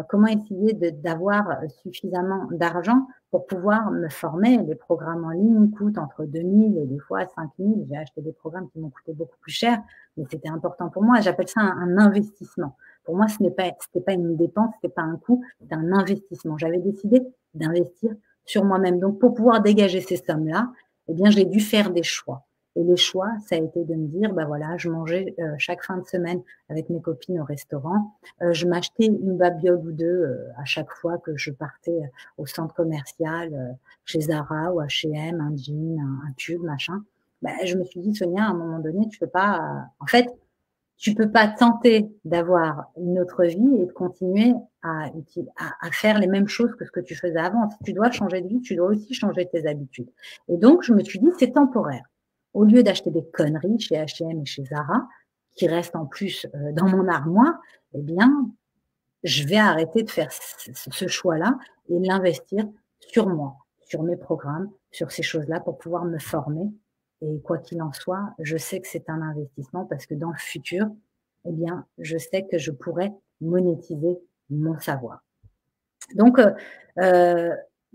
[SPEAKER 2] comment essayer d'avoir suffisamment d'argent pour pouvoir me former? Les programmes en ligne coûtent entre 2 000 et des fois 5 000. J'ai acheté des programmes qui m'ont coûté beaucoup plus cher, mais c'était important pour moi. J'appelle ça un investissement. Pour moi, c'était pas une dépense, c'était pas un coût, c'était un investissement. J'avais décidé d'investir sur moi-même. Donc, pour pouvoir dégager ces sommes-là, eh bien, j'ai dû faire des choix. Et les choix, ça a été de me dire, voilà, je mangeais chaque fin de semaine avec mes copines au restaurant. Je m'achetais une babiole ou deux à chaque fois que je partais au centre commercial, chez Zara ou H&M, un jean, un tube, machin. Je me suis dit, Sonia, à un moment donné, tu peux pas… en fait, tu peux pas tenter d'avoir une autre vie et de continuer à faire les mêmes choses que ce que tu faisais avant. Si tu dois changer de vie, tu dois aussi changer tes habitudes. Et donc, je me suis dit, c'est temporaire. Au lieu d'acheter des conneries chez H&M et chez Zara, qui restent en plus dans mon armoire, eh bien, je vais arrêter de faire ce choix-là et l'investir sur moi, sur mes programmes, sur ces choses-là pour pouvoir me former. Et quoi qu'il en soit, je sais que c'est un investissement parce que dans le futur, eh bien, je sais que je pourrais monétiser mon savoir. Donc,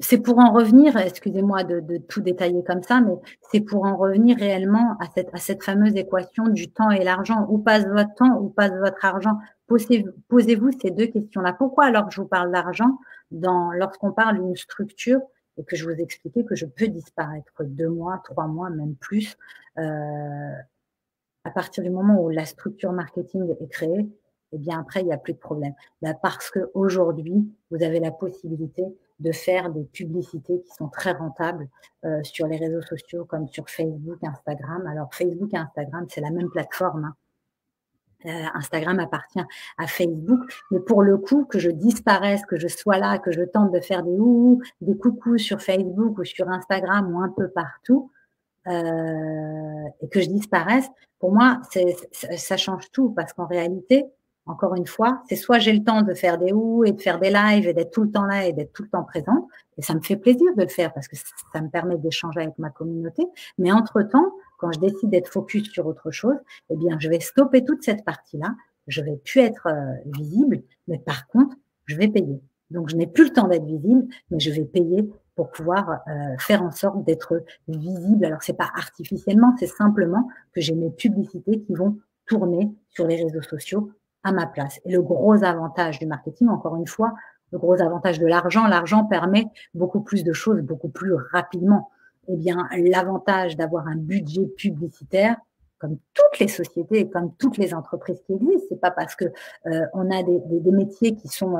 [SPEAKER 2] c'est pour en revenir, excusez-moi de tout détailler comme ça, mais c'est pour en revenir réellement à cette fameuse équation du temps et l'argent. Où passe votre temps, où passe votre argent? Posez-vous ces 2 questions-là. Pourquoi alors je vous parle d'argent lorsqu'on parle d'une structure et que je vous expliquais que je peux disparaître 2 mois, 3 mois, même plus, à partir du moment où la structure marketing est créée, eh bien après, il n'y a plus de problème. Parce qu'aujourd'hui, vous avez la possibilité de faire des publicités qui sont très rentables sur les réseaux sociaux comme sur Facebook, Instagram. Alors Facebook et Instagram, c'est la même plateforme, hein. Instagram appartient à Facebook, mais pour le coup, que je disparaisse, que je sois là, que je tente de faire des coucous sur Facebook ou sur Instagram ou un peu partout, et que je disparaisse, pour moi, ça change tout parce qu'en réalité, encore une fois, c'est soit j'ai le temps de faire des et de faire des lives et d'être tout le temps là et d'être tout le temps présente, et ça me fait plaisir de le faire parce que ça me permet d'échanger avec ma communauté, mais entre-temps, quand je décide d'être focus sur autre chose, eh bien, je vais stopper toute cette partie-là, je vais plus être visible, mais par contre, je vais payer. Donc, je n'ai plus le temps d'être visible, mais je vais payer pour pouvoir faire en sorte d'être visible. Alors, c'est pas artificiellement, c'est simplement que j'ai mes publicités qui vont tourner sur les réseaux sociaux à ma place. Et le gros avantage du marketing, encore une fois, le gros avantage de l'argent permet beaucoup plus de choses, beaucoup plus rapidement. Eh bien, l'avantage d'avoir un budget publicitaire, comme toutes les sociétés et comme toutes les entreprises qui existent, c'est pas parce que on a des métiers qui sont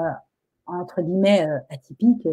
[SPEAKER 2] entre guillemets atypiques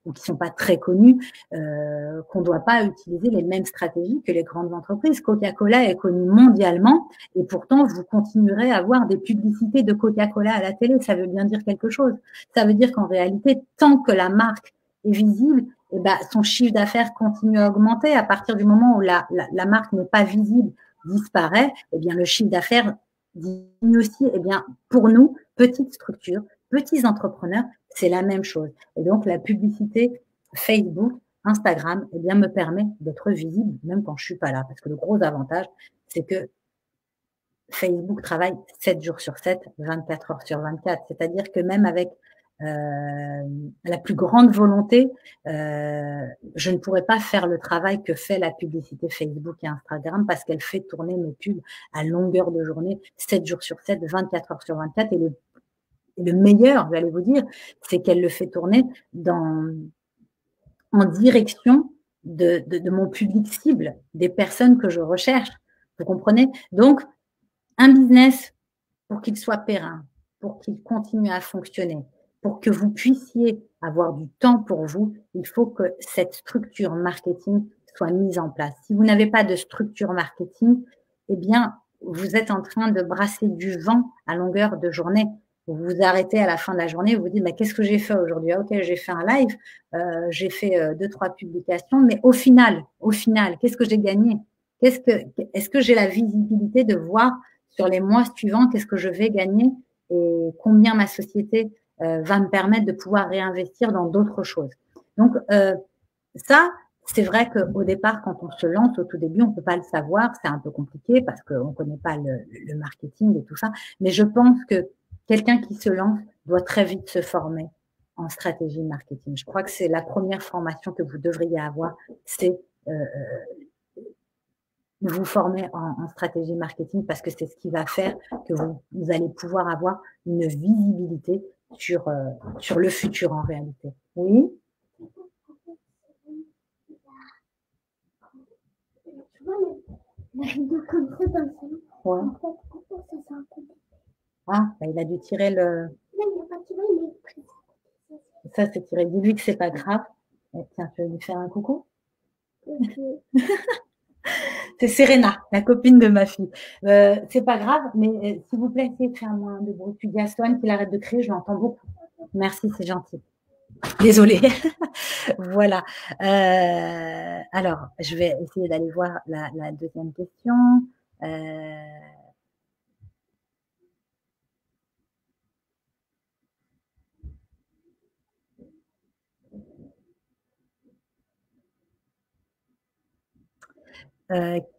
[SPEAKER 2] ou qui sont pas très connus qu'on ne doit pas utiliser les mêmes stratégies que les grandes entreprises. Coca-Cola est connu mondialement et pourtant vous continuerez à avoir des publicités de Coca-Cola à la télé. Ça veut bien dire quelque chose. Ça veut dire qu'en réalité, tant que la marque est visible, eh ben, son chiffre d'affaires continue à augmenter. À partir du moment où la marque n'est pas visible, disparaît, eh bien le chiffre d'affaires diminue aussi. Eh bien, pour nous, petites structures, petits entrepreneurs, c'est la même chose. Et donc, la publicité Facebook, Instagram, eh bien, me permet d'être visible même quand je suis pas là. Parce que le gros avantage, c'est que Facebook travaille 7 jours sur 7, 24 heures sur 24. C'est-à-dire que même avec la plus grande volonté, je ne pourrais pas faire le travail que fait la publicité Facebook et Instagram parce qu'elle fait tourner mes pubs à longueur de journée, 7 jours sur 7, 24 heures sur 24. Et le meilleur, j'allais vous dire, c'est qu'elle le fait tourner en direction de mon public cible, des personnes que je recherche. Vous comprenez? Donc, un business, pour qu'il soit périn, pour qu'il continue à fonctionner, pour que vous puissiez avoir du temps pour vous, il faut que cette structure marketing soit mise en place. Si vous n'avez pas de structure marketing, eh bien, vous êtes en train de brasser du vent à longueur de journée. Vous vous arrêtez à la fin de la journée, vous vous dites, mais qu'est-ce que j'ai fait aujourd'hui? Ok, j'ai fait un live, j'ai fait 2-3 publications, mais au final, qu'est-ce que j'ai gagné? Est-ce que j'ai la visibilité de voir sur les mois suivants qu'est-ce que je vais gagner et combien ma société va me permettre de pouvoir réinvestir dans d'autres choses. Donc, ça, c'est vrai qu'au départ, quand on se lance au tout début, on ne peut pas le savoir, c'est un peu compliqué parce qu'on ne connaît pas le marketing et tout ça. Mais je pense que quelqu'un qui se lance doit très vite se former en stratégie marketing. Je crois que c'est la première formation que vous devriez avoir, c'est vous former en stratégie marketing parce que c'est ce qui va faire que vous allez pouvoir avoir une visibilité sur le futur en réalité. Oui. Ouais. Ah, bah, il a dû tirer le. Ça, c'est tiré. Dis-lui que c'est pas grave. Et tiens, tu veux lui faire un coucou? C'est Serena, la copine de ma fille. C'est pas grave, mais s'il vous plaît, essayez de faire moins de bruit. Tu dis à Swan qu'il arrête de crier, je l'entends beaucoup. Merci, c'est gentil. Désolée. Voilà. Alors, je vais essayer d'aller voir la deuxième question.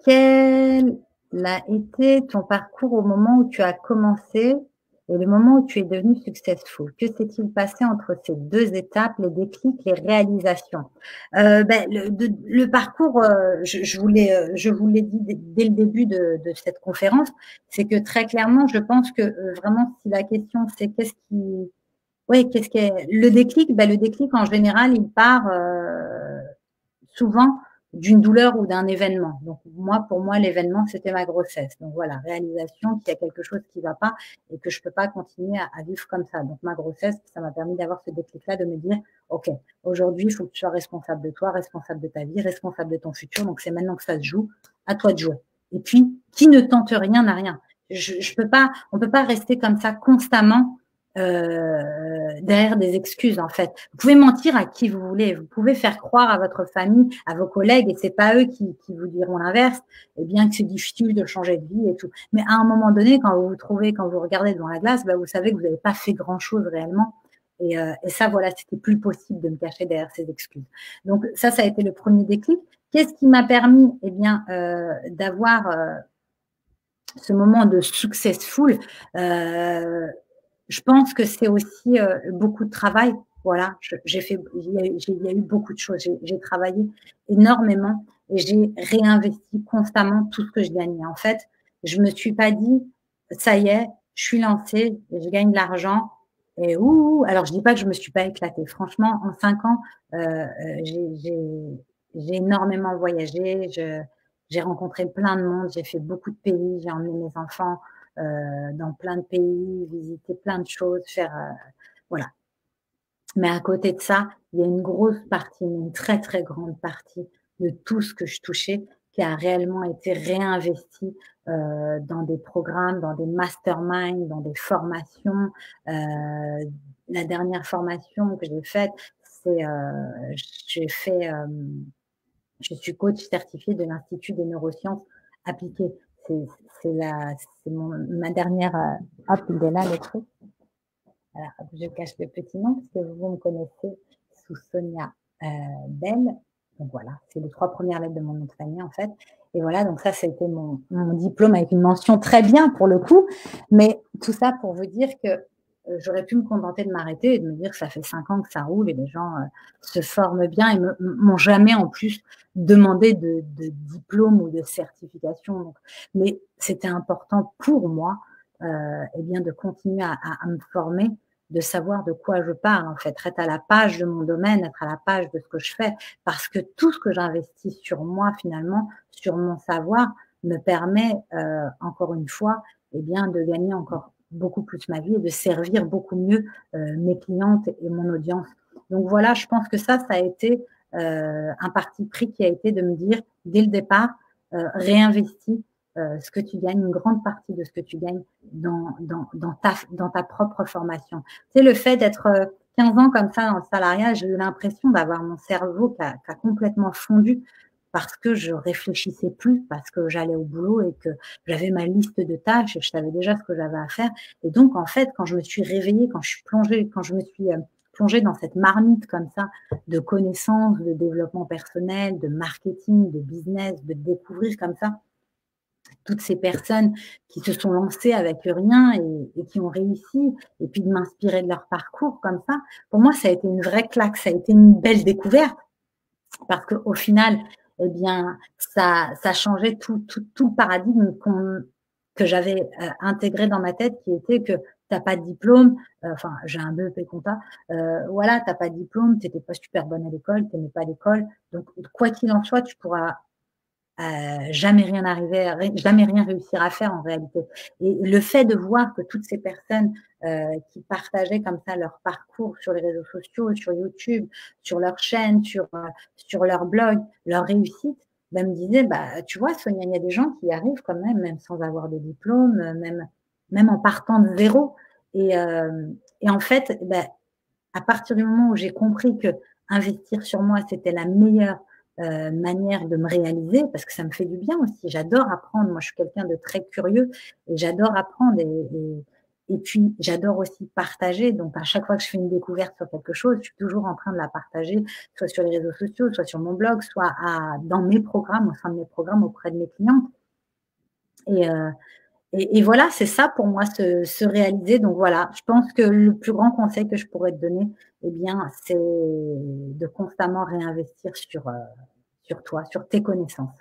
[SPEAKER 2] Quel a été ton parcours au moment où tu as commencé et le moment où tu es devenu successful? Que s'est-il passé entre ces deux étapes, les déclics, les réalisations? Le parcours, je vous l'ai dit dès le début de cette conférence, c'est que très clairement, je pense que vraiment, si la question c'est qu'est-ce qui est le déclic? Le déclic en général, il part souvent d'une douleur ou d'un événement. Donc pour moi, l'événement, c'était ma grossesse. Donc voilà, réalisation qu'il y a quelque chose qui ne va pas et que je ne peux pas continuer à vivre comme ça. Donc ma grossesse, ça m'a permis d'avoir ce déclic-là, de me dire, OK, aujourd'hui, il faut que tu sois responsable de toi, responsable de ta vie, responsable de ton futur. Donc c'est maintenant que ça se joue, à toi de jouer. Et puis, qui ne tente rien n'a rien. On peut pas rester comme ça constamment derrière des excuses en fait. Vous pouvez mentir à qui vous voulez, vous pouvez faire croire à votre famille, à vos collègues, et c'est pas eux qui vous diront l'inverse, et bien que c'est difficile de changer de vie et tout. Mais à un moment donné, quand vous regardez devant la glace, vous savez que vous n'avez pas fait grand-chose réellement. Et ça, voilà, c'était plus possible de me cacher derrière ces excuses. Donc ça a été le premier déclic. Qu'est-ce qui m'a permis, d'avoir ce moment de successful je pense que c'est aussi beaucoup de travail. Voilà, il y a eu beaucoup de choses. J'ai travaillé énormément et j'ai réinvesti constamment tout ce que je gagnais. En fait, je me suis pas dit, ça y est, je suis lancée, je gagne de l'argent et ouh. Alors, je dis pas que je me suis pas éclatée. Franchement, en 5 ans, j'ai énormément voyagé. J'ai rencontré plein de monde. J'ai fait beaucoup de pays. J'ai emmené mes enfants dans plein de pays, visiter plein de choses, faire voilà. Mais à côté de ça, il y a une grosse partie, une très très grande partie de tout ce que je touchais qui a réellement été réinvesti dans des programmes, dans des masterminds, dans des formations. La dernière formation que j'ai faite, c'est j'ai fait je suis coach certifiée de l'Institut des neurosciences appliquées. C'est ma dernière. Hop, il est là le truc. Alors, je cache le petit nom parce que vous me connaissez sous Sonia Bell. Donc voilà, c'est les 3 premières lettres de mon nom de famille en fait. Et voilà, donc ça, c'était mon diplôme avec une mention très bien pour le coup. Mais tout ça pour vous dire que j'aurais pu me contenter de m'arrêter et de me dire que ça fait 5 ans que ça roule et les gens se forment bien et m'ont jamais en plus demandé de diplôme ou de certification. Donc, mais c'était important pour moi eh bien de continuer à me former, de savoir de quoi je parle en fait, être à la page de mon domaine, être à la page de ce que je fais, parce que tout ce que j'investis sur moi finalement, sur mon savoir, me permet encore une fois, eh bien de gagner encore beaucoup plus ma vie et de servir beaucoup mieux mes clientes et mon audience. Donc voilà, je pense que ça a été un parti pris qui a été de me dire dès le départ, réinvestis ce que tu gagnes, une grande partie de ce que tu gagnes dans ta propre formation. C'est le fait d'être 15 ans comme ça dans le salariat, j'ai eu l'impression d'avoir mon cerveau qui a complètement fondu parce que je réfléchissais plus, parce que j'allais au boulot et que j'avais ma liste de tâches et je savais déjà ce que j'avais à faire. Et donc, en fait, quand je me suis réveillée, quand je me suis plongée dans cette marmite comme ça de connaissances, de développement personnel, de marketing, de business, de découvrir comme ça toutes ces personnes qui se sont lancées avec rien et qui ont réussi, et puis de m'inspirer de leur parcours comme ça, pour moi, ça a été une vraie claque, ça a été une belle découverte, parce qu'au final, eh bien, ça changeait tout le paradigme que j'avais intégré dans ma tête, qui était que t'as pas de diplôme, enfin, j'ai un BEP compta, voilà, t'as pas de diplôme, t'étais pas super bonne à l'école, t'aimais pas l'école, donc quoi qu'il en soit, tu pourras jamais jamais rien réussir à faire en réalité. Et le fait de voir que toutes ces personnes qui partageaient comme ça leur parcours sur les réseaux sociaux, sur YouTube, sur leur chaîne, sur leur blog, leur réussite, ben, me disait, bah, tu vois, Sonia, il y a des gens qui y arrivent quand même sans avoir de diplôme, même en partant de zéro. Et en fait, ben, à partir du moment où j'ai compris que investir sur moi, c'était la meilleure manière de me réaliser, parce que ça me fait du bien aussi. J'adore apprendre. Moi, je suis quelqu'un de très curieux et j'adore apprendre. Et puis, j'adore aussi partager. Donc, à chaque fois que je fais une découverte sur quelque chose, je suis toujours en train de la partager, soit sur les réseaux sociaux, soit sur mon blog, soit dans mes programmes, au sein de mes programmes auprès de mes clientes. Et, et voilà, c'est ça pour moi, se réaliser. Donc voilà, je pense que le plus grand conseil que je pourrais te donner, eh bien, c'est de constamment réinvestir sur toi, sur tes connaissances.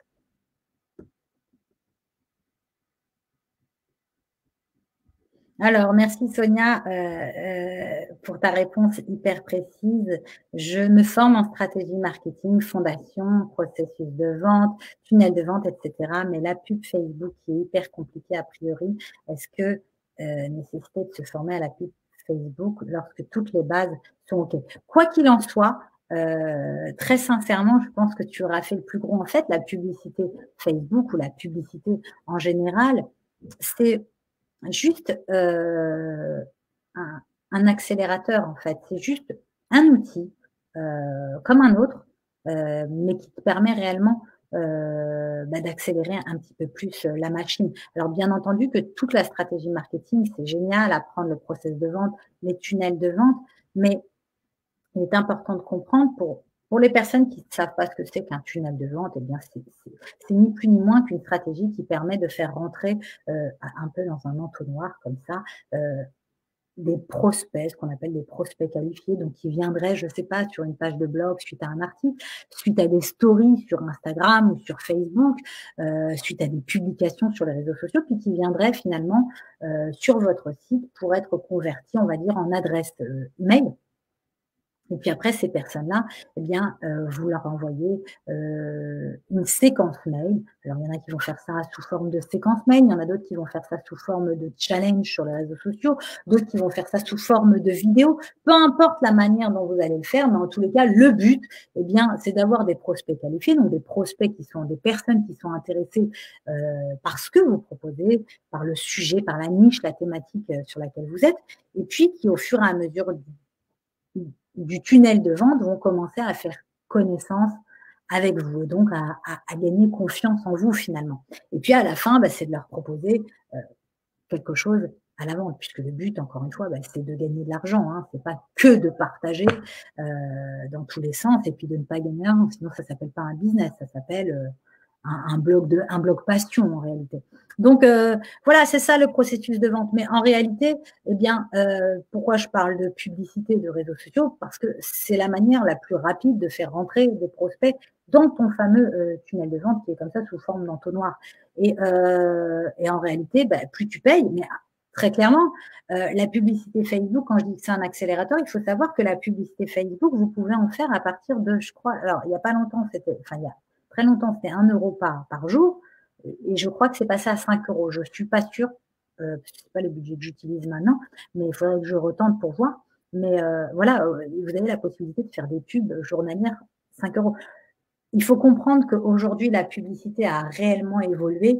[SPEAKER 2] Alors, merci Sonia pour ta réponse hyper précise. Je me forme en stratégie marketing, fondation, processus de vente, tunnel de vente, etc. Mais la pub Facebook qui est hyper compliquée a priori, est-ce que nécessité de se former à la pub Facebook lorsque toutes les bases sont OK? Quoi qu'il en soit, très sincèrement, je pense que tu auras fait le plus gros. En fait, la publicité Facebook ou la publicité en général, c'est juste un accélérateur en fait. C'est juste un outil comme un autre, mais qui te permet réellement d'accélérer un petit peu plus la machine. Alors bien entendu que toute la stratégie marketing, c'est génial, apprendre le process de vente, les tunnels de vente, mais il est important de comprendre pour les personnes qui ne savent pas ce que c'est qu'un tunnel de vente, eh bien, c'est ni plus ni moins qu'une stratégie qui permet de faire rentrer un peu dans un entonnoir comme ça des prospects, ce qu'on appelle des prospects qualifiés, donc qui viendraient, je ne sais pas, sur une page de blog suite à un article, suite à des stories sur Instagram ou sur Facebook, suite à des publications sur les réseaux sociaux, puis qui viendraient finalement sur votre site pour être convertis, on va dire, en adresse email. Et puis après, ces personnes-là, eh bien, vous leur envoyez une séquence mail. Alors, il y en a qui vont faire ça sous forme de séquence mail, il y en a d'autres qui vont faire ça sous forme de challenge sur les réseaux sociaux, d'autres qui vont faire ça sous forme de vidéo. Peu importe la manière dont vous allez le faire, mais en tous les cas, le but, eh bien, c'est d'avoir des prospects qualifiés, donc des prospects qui sont des personnes qui sont intéressées par ce que vous proposez, par le sujet, par la niche, la thématique sur laquelle vous êtes, et puis qui, au fur et à mesure du tunnel de vente vont commencer à faire connaissance avec vous, donc à gagner confiance en vous finalement. Et puis à la fin, c'est de leur proposer quelque chose à la vente, puisque le but, encore une fois, c'est de gagner de l'argent. Hein. C'est pas que de partager dans tous les sens et puis de ne pas gagner d'argent. Sinon, ça s'appelle pas un business, ça s'appelle un blog passion en réalité. Donc voilà, c'est ça le processus de vente. Mais en réalité, eh bien, pourquoi je parle de publicité de réseaux sociaux? Parce que c'est la manière la plus rapide de faire rentrer des prospects dans ton fameux tunnel de vente qui est comme ça sous forme d'entonnoir. Et en réalité, plus tu payes, mais très clairement, la publicité Facebook, quand je dis que c'est un accélérateur, il faut savoir que la publicité Facebook, vous pouvez en faire à partir de, je crois, alors il n'y a pas longtemps, il y a très longtemps, c'était 1 euro par jour, et je crois que c'est passé à 5 euros. Je ne suis pas sûre, parce que ce n'est pas le budget que j'utilise maintenant, mais il faudrait que je retente pour voir. Mais voilà, vous avez la possibilité de faire des pubs journalières, 5 euros. Il faut comprendre qu'aujourd'hui, la publicité a réellement évolué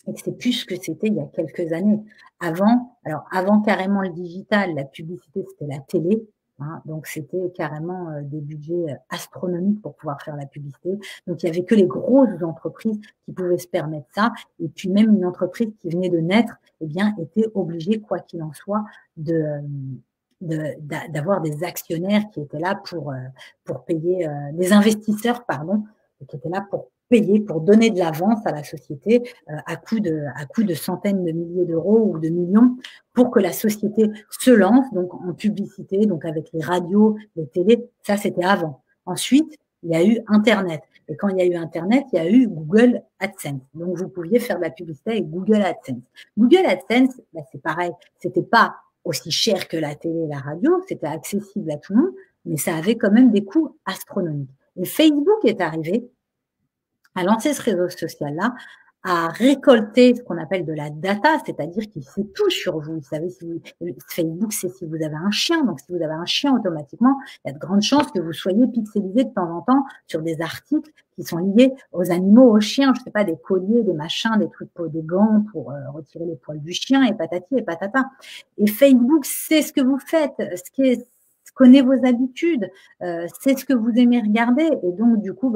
[SPEAKER 2] et que c'est plus ce que c'était il y a quelques années. Avant carrément le digital, la publicité, c'était la télé. Hein, donc, c'était carrément des budgets astronomiques pour pouvoir faire la publicité. Donc, il n'y avait que les grosses entreprises qui pouvaient se permettre ça. Et puis, même une entreprise qui venait de naître, eh bien, était obligée, quoi qu'il en soit, d'avoir des actionnaires qui étaient là pour payer, des investisseurs, pardon, qui étaient là pour payer, pour donner de l'avance à la société à coût de centaines de milliers d'euros ou de millions pour que la société se lance donc en publicité, donc avec les radios, les télés. Ça, c'était avant. Ensuite, il y a eu Internet. Et quand il y a eu Internet, il y a eu Google AdSense. Donc, vous pouviez faire de la publicité avec Google AdSense. Google AdSense, c'est pareil. C'était pas aussi cher que la télé et la radio, c'était accessible à tout le monde, mais ça avait quand même des coûts astronomiques. Et Facebook est arrivé à lancer ce réseau social-là, à récolter ce qu'on appelle de la data, c'est-à-dire qu'il sait tout sur vous. Vous savez, Facebook, c'est si vous avez un chien. Donc, si vous avez un chien, automatiquement, il y a de grandes chances que vous soyez pixelisé de temps en temps sur des articles qui sont liés aux animaux, aux chiens. Je sais pas, des colliers, des machins, des trucs pour des gants pour retirer les poils du chien et patati et patata. Et Facebook sait ce que vous faites, connaît vos habitudes, c'est ce que vous aimez regarder. Et donc, du coup,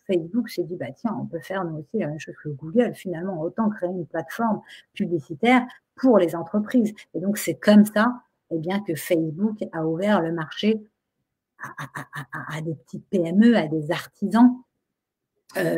[SPEAKER 2] Facebook s'est dit, tiens, on peut faire nous aussi la même chose que Google. Finalement, autant créer une plateforme publicitaire pour les entreprises. Et donc, c'est comme ça, bien, que Facebook a ouvert le marché à des petites PME, à des artisans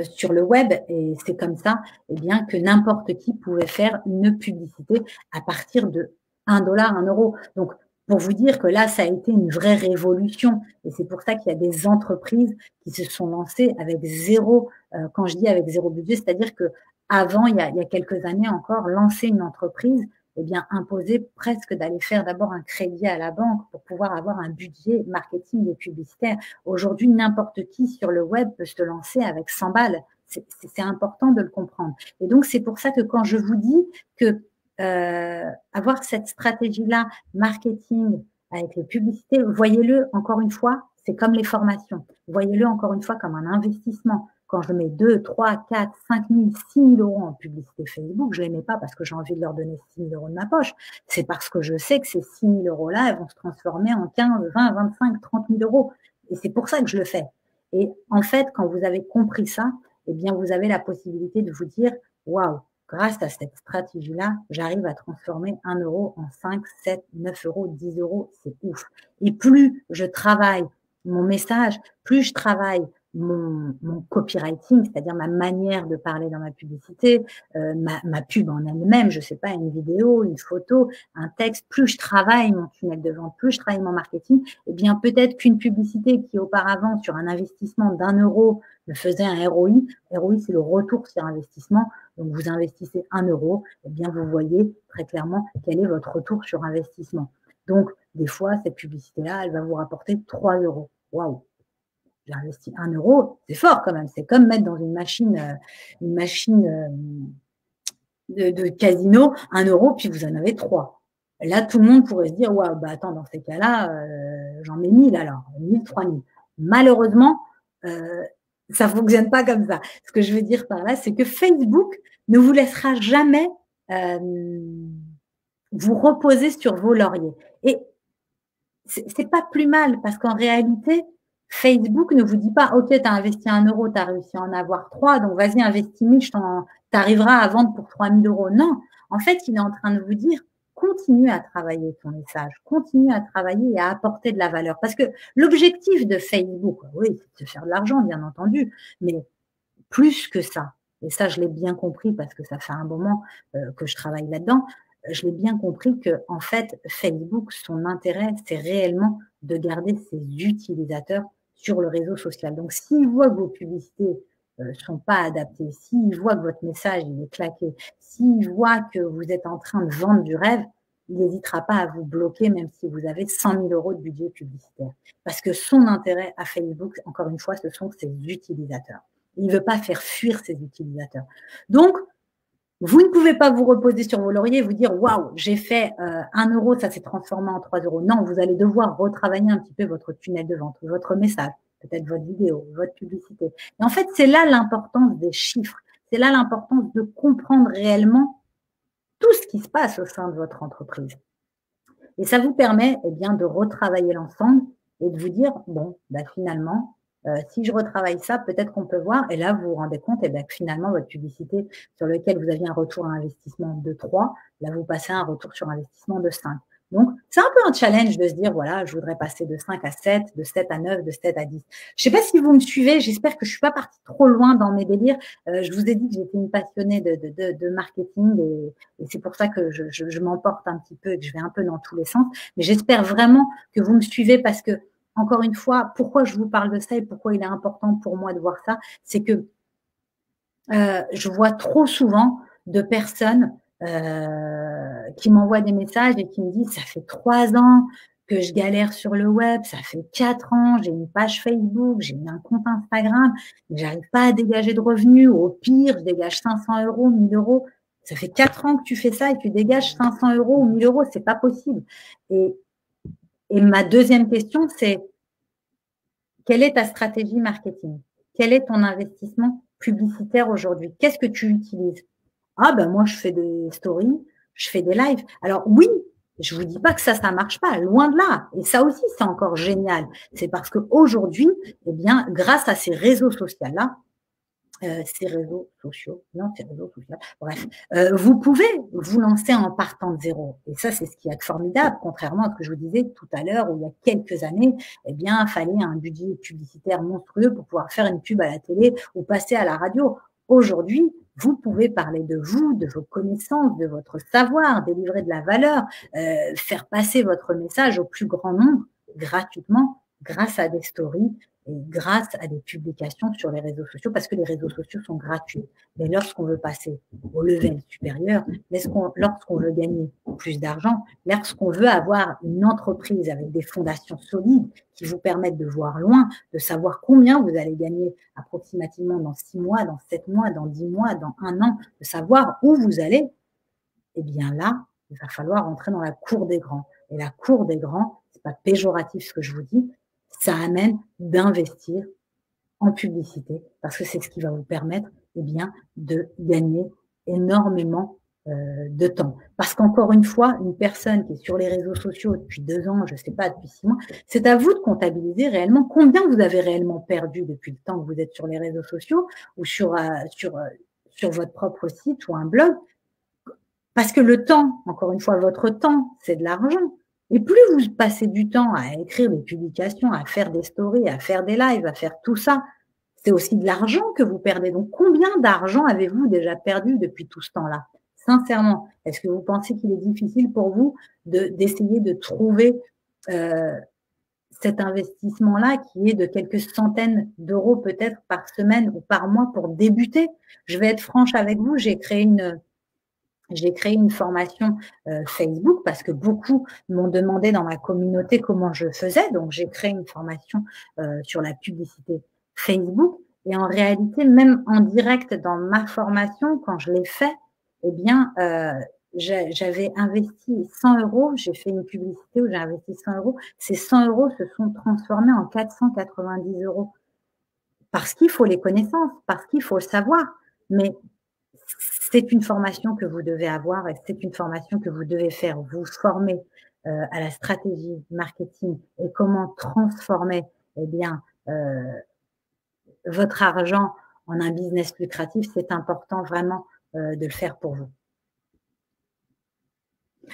[SPEAKER 2] sur le web. Et c'est comme ça, bien, que n'importe qui pouvait faire une publicité à partir de $1, 1 euro. Donc, pour vous dire que là, ça a été une vraie révolution. Et c'est pour ça qu'il y a des entreprises qui se sont lancées avec zéro, quand je dis avec zéro budget, c'est-à-dire que avant, il y a quelques années encore, lancer une entreprise, bien, imposait presque d'aller faire d'abord un crédit à la banque pour pouvoir avoir un budget marketing et publicitaire. Aujourd'hui, n'importe qui sur le web peut se lancer avec 100 balles. C'est important de le comprendre. Et donc, c'est pour ça que quand je vous dis que avoir cette stratégie-là, marketing, avec les publicités, voyez-le encore une fois, c'est comme les formations. Voyez-le encore une fois comme un investissement. Quand je mets 2, 3, 4, 5 000, 6 000 euros en publicité Facebook, je ne les mets pas parce que j'ai envie de leur donner 6 000 euros de ma poche. C'est parce que je sais que ces 6 000 euros-là, elles vont se transformer en 15, 20, 25, 30 000 euros. Et c'est pour ça que je le fais. Et en fait, quand vous avez compris ça, bien, vous avez la possibilité de vous dire, waouh, grâce à cette stratégie-là, j'arrive à transformer 1 euro en 5, 7, 9 euros, 10 euros, c'est ouf. Et plus je travaille mon message, plus je travaille mon copywriting, c'est-à-dire ma manière de parler dans ma publicité, ma pub en elle-même, je sais pas, une vidéo, une photo, un texte, plus je travaille mon tunnel de vente, plus je travaille mon marketing, eh bien peut-être qu'une publicité qui auparavant sur un investissement d'1 € me faisait un ROI. ROI, c'est le retour sur investissement. Donc vous investissez 1 €, eh bien vous voyez très clairement quel est votre retour sur investissement. Donc des fois, cette publicité-là, elle va vous rapporter 3 €. Waouh! J'ai investi 1 €, c'est fort quand même. C'est comme mettre dans une machine de casino 1 €, puis vous en avez 3. Là, tout le monde pourrait se dire, waouh, bah attends, dans ces cas-là, j'en mets 1000 alors, 1000, 3000. Malheureusement, ça fonctionne pas comme ça. Ce que je veux dire par là, c'est que Facebook ne vous laissera jamais vous reposer sur vos lauriers. Et c'est pas plus mal parce qu'en réalité, Facebook ne vous dit pas, OK, tu as investi 1 €, tu as réussi à en avoir 3, donc vas-y, investis 1000, tu arriveras à vendre pour 3000 €. Non, en fait, il est en train de vous dire, continue à travailler ton message, continue à travailler et à apporter de la valeur. Parce que l'objectif de Facebook, oui, c'est de faire de l'argent, bien entendu, mais plus que ça, et ça, je l'ai bien compris parce que ça fait un moment que je travaille là-dedans, je l'ai bien compris que, en fait, Facebook, son intérêt, c'est réellement de garder ses utilisateurs sur le réseau social. Donc, s'il voit que vos publicités sont pas adaptées, s'il voit que votre message il est claqué, s'il voit que vous êtes en train de vendre du rêve, il n'hésitera pas à vous bloquer, même si vous avez 100 000 € de budget publicitaire. Parce que son intérêt à Facebook, encore une fois, ce sont ses utilisateurs. Il ne veut pas faire fuir ses utilisateurs. Donc, vous ne pouvez pas vous reposer sur vos lauriers et vous dire, waouh, j'ai fait 1 €, ça s'est transformé en 3 €. Non, vous allez devoir retravailler un petit peu votre tunnel de vente, votre message, peut-être votre vidéo, votre publicité. Et en fait, c'est là l'importance des chiffres. C'est là l'importance de comprendre réellement tout ce qui se passe au sein de votre entreprise. Et ça vous permet, eh bien, de retravailler l'ensemble et de vous dire, bon, bah, finalement, si je retravaille ça, peut-être qu'on peut voir, et là, vous vous rendez compte, eh bien, que finalement, votre publicité sur laquelle vous aviez un retour à investissement de 3, là, vous passez à un retour sur investissement de 5. Donc, c'est un peu un challenge de se dire, voilà, je voudrais passer de 5 à 7, de 7 à 9, de 7 à 10. Je ne sais pas si vous me suivez, j'espère que je ne suis pas partie trop loin dans mes délires. Je vous ai dit que j'étais une passionnée de marketing et c'est pour ça que je m'emporte un petit peu et que je vais un peu dans tous les sens. Mais j'espère vraiment que vous me suivez parce que, encore une fois, pourquoi je vous parle de ça et pourquoi il est important pour moi de voir ça, c'est que je vois trop souvent de personnes qui m'envoient des messages et qui me disent « ça fait 3 ans que je galère sur le web, ça fait 4 ans, j'ai une page Facebook, j'ai un compte Instagram, mais j'arrive pas à dégager de revenus. Au pire, je dégage 500 €, 1000 €. Ça fait 4 ans que tu fais ça et tu dégages 500 € ou 1000 €, c'est pas possible. » Et ma deuxième question, c'est quelle est ta stratégie marketing? Quel est ton investissement publicitaire aujourd'hui? Qu'est-ce que tu utilises? Ah ben moi, je fais des stories, je fais des lives. Alors oui, je vous dis pas que ça marche pas, loin de là. Et ça aussi, c'est encore génial. C'est parce qu'aujourd'hui, eh bien, grâce à ces réseaux sociaux-là, bref, vous pouvez vous lancer en partant de zéro. Et ça, c'est ce qui est formidable, contrairement à ce que je vous disais tout à l'heure, où il y a quelques années, eh bien, il fallait un budget publicitaire monstrueux pour pouvoir faire une pub à la télé ou passer à la radio. Aujourd'hui, vous pouvez parler de vous, de vos connaissances, de votre savoir, délivrer de la valeur, faire passer votre message au plus grand nombre gratuitement grâce à des stories et grâce à des publications sur les réseaux sociaux, parce que les réseaux sociaux sont gratuits. Mais lorsqu'on veut passer au level supérieur, lorsqu'on veut gagner plus d'argent, lorsqu'on veut avoir une entreprise avec des fondations solides qui vous permettent de voir loin, de savoir combien vous allez gagner approximativement dans 6 mois, dans 7 mois, dans 10 mois, dans 1 an, de savoir où vous allez, eh bien là, il va falloir entrer dans la cour des grands. Et la cour des grands, c'est pas péjoratif ce que je vous dis, ça amène d'investir en publicité parce que c'est ce qui va vous permettre eh bien, de gagner énormément de temps. Parce qu'encore une fois, une personne qui est sur les réseaux sociaux depuis 2 ans, je ne sais pas, depuis 6 mois, c'est à vous de comptabiliser réellement combien vous avez réellement perdu depuis le temps que vous êtes sur les réseaux sociaux ou sur votre propre site ou un blog. Parce que le temps, encore une fois, votre temps, c'est de l'argent. Et plus vous passez du temps à écrire des publications, à faire des stories, à faire des lives, à faire tout ça, c'est aussi de l'argent que vous perdez. Donc, combien d'argent avez-vous déjà perdu depuis tout ce temps-là? Sincèrement, est-ce que vous pensez qu'il est difficile pour vous d'essayer de trouver cet investissement-là qui est de quelques centaines d'euros peut-être par semaine ou par mois pour débuter? Je vais être franche avec vous, j'ai créé une formation Facebook parce que beaucoup m'ont demandé dans ma communauté comment je faisais. Donc, j'ai créé une formation sur la publicité Facebook. Et en réalité, même en direct dans ma formation, quand je l'ai fait, eh bien, j'avais investi 100 euros. J'ai fait une publicité où j'ai investi 100 euros. Ces 100 euros se sont transformés en 490 euros. Parce qu'il faut les connaissances, parce qu'il faut le savoir. Mais c'est une formation que vous devez avoir et c'est une formation que vous devez faire. Vous former à la stratégie marketing et comment transformer eh bien, votre argent en un business lucratif. C'est important vraiment de le faire pour vous.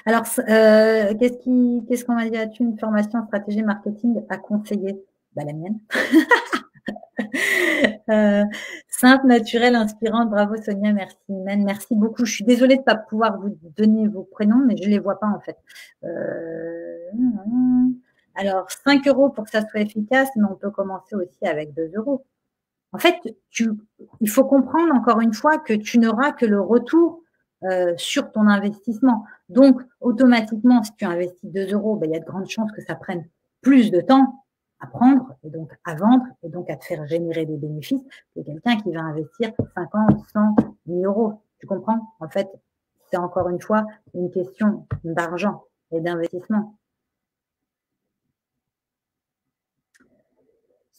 [SPEAKER 2] Alors, qu'est-ce qu'on m'a dit? As-tu une formation en stratégie marketing à conseiller? Bah, la mienne. Simple, naturelle, inspirante. Bravo Sonia, merci Imen, merci beaucoup. Je suis désolée de ne pas pouvoir vous donner vos prénoms, mais je ne les vois pas en fait. Alors, 5 euros pour que ça soit efficace, mais on peut commencer aussi avec 2 euros. En fait, il faut comprendre encore une fois que tu n'auras que le retour sur ton investissement. Donc, automatiquement, si tu investis 2 euros, ben, il y a de grandes chances que ça prenne plus de temps à prendre et donc à vendre et donc à te faire générer des bénéfices que quelqu'un qui va investir 50, 100, 1000 euros. Tu comprends? En fait, c'est encore une fois une question d'argent et d'investissement.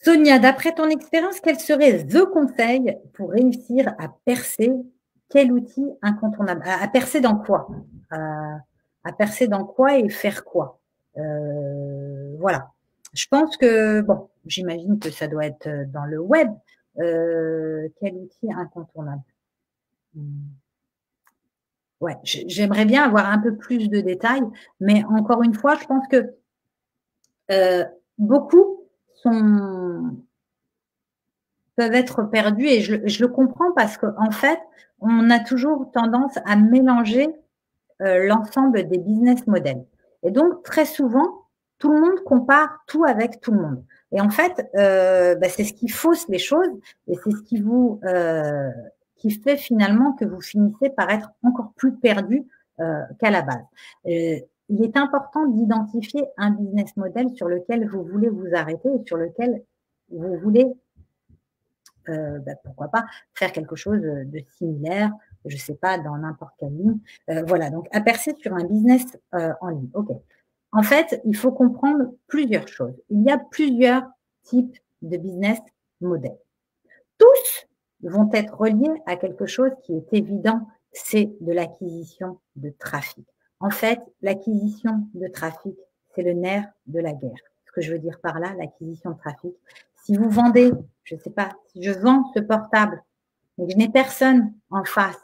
[SPEAKER 2] Sonia, d'après ton expérience, quel serait the conseil pour réussir à percer? Quel outil incontournable? À percer dans quoi? À percer dans quoi et faire quoi? Voilà. Je pense que, bon, j'imagine que ça doit être dans le web. Quel outil incontournable? Ouais, j'aimerais bien avoir un peu plus de détails, mais encore une fois, je pense que beaucoup peuvent être perdus et je le comprends parce qu'en fait, on a toujours tendance à mélanger l'ensemble des business models. Et donc, très souvent, tout le monde compare tout avec tout le monde. Et en fait, c'est ce qui fausse les choses et c'est ce qui fait finalement que vous finissez par être encore plus perdu qu'à la base. Il est important d'identifier un business model sur lequel vous voulez vous arrêter et sur lequel vous voulez, pourquoi pas, faire quelque chose de similaire, je ne sais pas, dans n'importe quelle ligne. Voilà, donc à percer sur un business en ligne. OK. En fait, il faut comprendre plusieurs choses. Il y a plusieurs types de business models. Tous vont être reliés à quelque chose qui est évident, c'est de l'acquisition de trafic. En fait, l'acquisition de trafic, c'est le nerf de la guerre. Ce que je veux dire par là, l'acquisition de trafic. Si vous vendez, je ne sais pas, si je vends ce portable, mais que je n'ai personne en face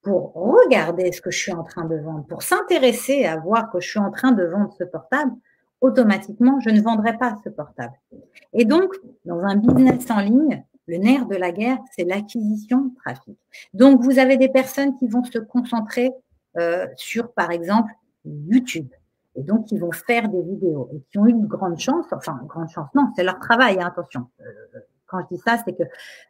[SPEAKER 2] pour regarder ce que je suis en train de vendre, pour s'intéresser à voir que je suis en train de vendre ce portable, automatiquement, je ne vendrai pas ce portable. Et donc, dans un business en ligne, le nerf de la guerre, c'est l'acquisition de trafic. Donc, vous avez des personnes qui vont se concentrer sur, par exemple, YouTube. Et donc, ils vont faire des vidéos et qui ont eu une grande chance, enfin, grande chance, non, c'est leur travail, hein, attention. Quand je dis ça, c'est que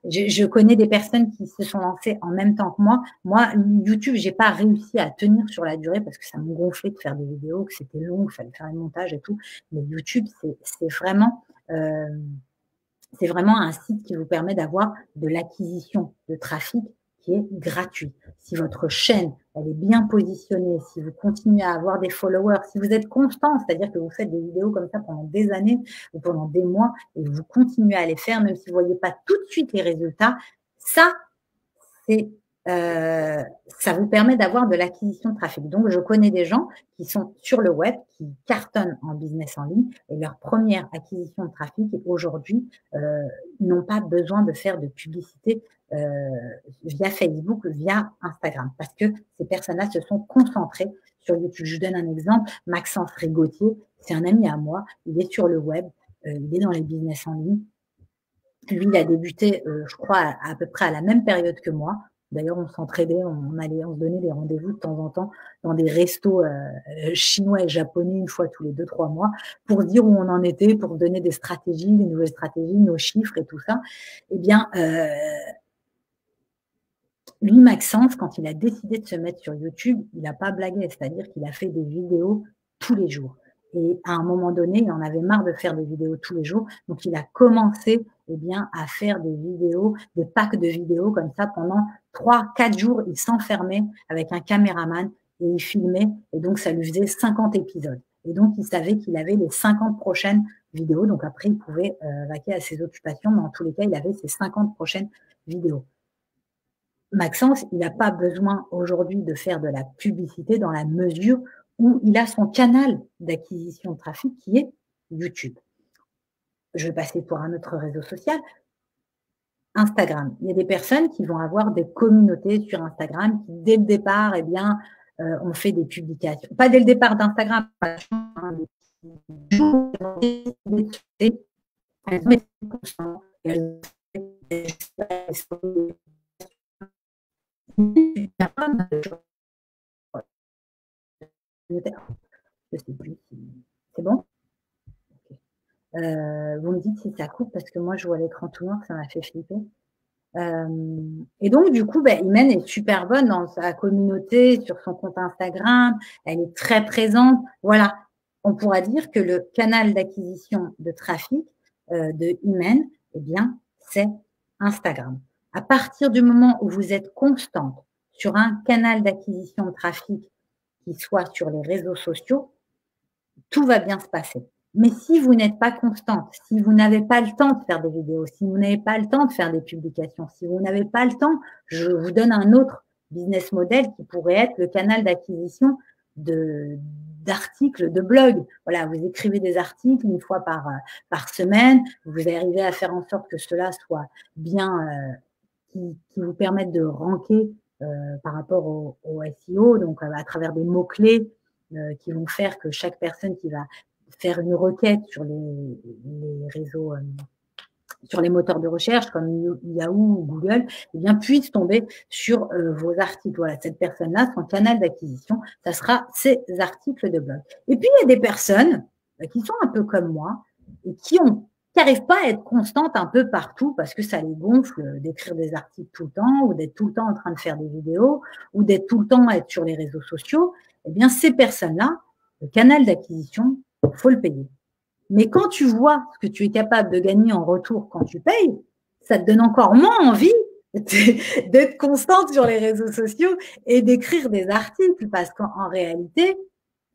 [SPEAKER 2] je connais des personnes qui se sont lancées en même temps que moi. Moi, YouTube, j'ai pas réussi à tenir sur la durée parce que ça me gonflait de faire des vidéos, que c'était long, il fallait faire un montage et tout. Mais YouTube, c'est vraiment un site qui vous permet d'avoir de l'acquisition de trafic qui est gratuit. Si votre chaîne, elle est bien positionnée, si vous continuez à avoir des followers, si vous êtes constant, c'est-à-dire que vous faites des vidéos comme ça pendant des années ou pendant des mois et vous continuez à les faire, même si vous ne voyez pas tout de suite les résultats, ça vous permet d'avoir de l'acquisition de trafic. Donc, je connais des gens qui sont sur le web, qui cartonnent en business en ligne et leur première acquisition de trafic aujourd'hui n'ont pas besoin de faire de publicité via Facebook, via Instagram, parce que ces personnes-là se sont concentrées sur YouTube. Je vous donne un exemple, Maxence Rigotier, c'est un ami à moi, il est sur le web, il est dans les business en ligne, Lui, il a débuté, je crois, à peu près à la même période que moi. D'ailleurs, on s'entraidait, on se donnait des rendez-vous de temps en temps dans des restos, chinois et japonais une fois tous les 2-3 mois pour se dire où on en était, pour se donner des stratégies, des nouvelles stratégies, nos chiffres et tout ça. Eh bien, lui, Maxence, quand il a décidé de se mettre sur YouTube, il n'a pas blagué, c'est-à-dire qu'il a fait des vidéos tous les jours. Et à un moment donné, il en avait marre de faire des vidéos tous les jours, donc il a commencé bien, à faire des vidéos, des packs de vidéos comme ça pendant 3-4 jours. Il s'enfermait avec un caméraman et il filmait, et donc ça lui faisait 50 épisodes. Et donc, il savait qu'il avait les 50 prochaines vidéos, donc après, il pouvait vaquer à ses occupations, mais en tous les cas, il avait ses 50 prochaines vidéos. Maxence, il n'a pas besoin aujourd'hui de faire de la publicité dans la mesure où il a son canal d'acquisition de trafic qui est YouTube. Je vais passer pour un autre réseau social, Instagram. Il y a des personnes qui vont avoir des communautés sur Instagram qui, dès le départ, ont fait des publications. Pas dès le départ d'Instagram, je sais plus si c'est bon? Vous me dites si ça coupe parce que moi je vois l'écran tout noir, ça m'a fait flipper. Et donc du coup, Imen est super bonne dans sa communauté, sur son compte Instagram, elle est très présente. Voilà, on pourra dire que le canal d'acquisition de trafic de Imen, eh bien, c'est Instagram. À partir du moment où vous êtes constante sur un canal d'acquisition de trafic qui soit sur les réseaux sociaux, tout va bien se passer. Mais si vous n'êtes pas constante, si vous n'avez pas le temps de faire des vidéos, si vous n'avez pas le temps de faire des publications, si vous n'avez pas le temps, je vous donne un autre business model qui pourrait être le canal d'acquisition d'articles, de blogs. Voilà, vous écrivez des articles une fois par semaine, vous arrivez à faire en sorte que cela soit bien, qui vous permettent de ranker par rapport au SEO, donc à travers des mots-clés qui vont faire que chaque personne qui va faire une requête sur les réseaux, sur les moteurs de recherche comme Yahoo ou Google, eh bien, puisse tomber sur vos articles. Voilà, cette personne-là, son canal d'acquisition, ça sera ses articles de blog. Et puis, il y a des personnes qui sont un peu comme moi et qui n'arrivent pas à être constantes un peu partout parce que ça les gonfle d'écrire des articles tout le temps ou d'être tout le temps en train de faire des vidéos ou d'être tout le temps à être sur les réseaux sociaux. Eh bien, ces personnes-là, le canal d'acquisition, il faut le payer. Mais quand tu vois ce que tu es capable de gagner en retour quand tu payes, ça te donne encore moins envie d'être constante sur les réseaux sociaux et d'écrire des articles parce qu'en réalité,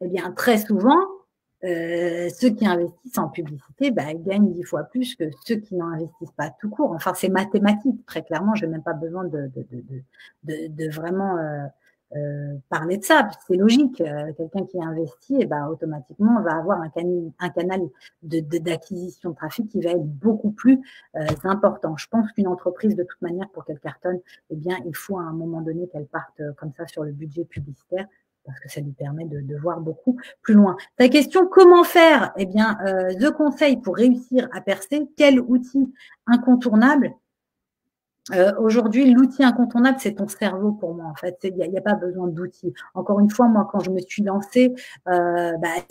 [SPEAKER 2] eh bien, très souvent, ceux qui investissent en publicité gagnent 10 fois plus que ceux qui n'en investissent pas tout court. Enfin, c'est mathématique, très clairement. Je n'ai même pas besoin de vraiment parler de ça. C'est logique. Quelqu'un qui investit, automatiquement, va avoir un canal d'acquisition de trafic qui va être beaucoup plus important. Je pense qu'une entreprise, de toute manière, pour qu'elle cartonne, eh bien, il faut à un moment donné qu'elle parte comme ça sur le budget publicitaire parce que ça lui permet de voir beaucoup plus loin. Ta question, comment faire? Eh bien, The conseil pour réussir à percer, quel outil incontournable? Aujourd'hui, l'outil incontournable, c'est ton cerveau pour moi, en fait. Il n'y a pas besoin d'outils. Encore une fois, moi, quand je me suis lancée,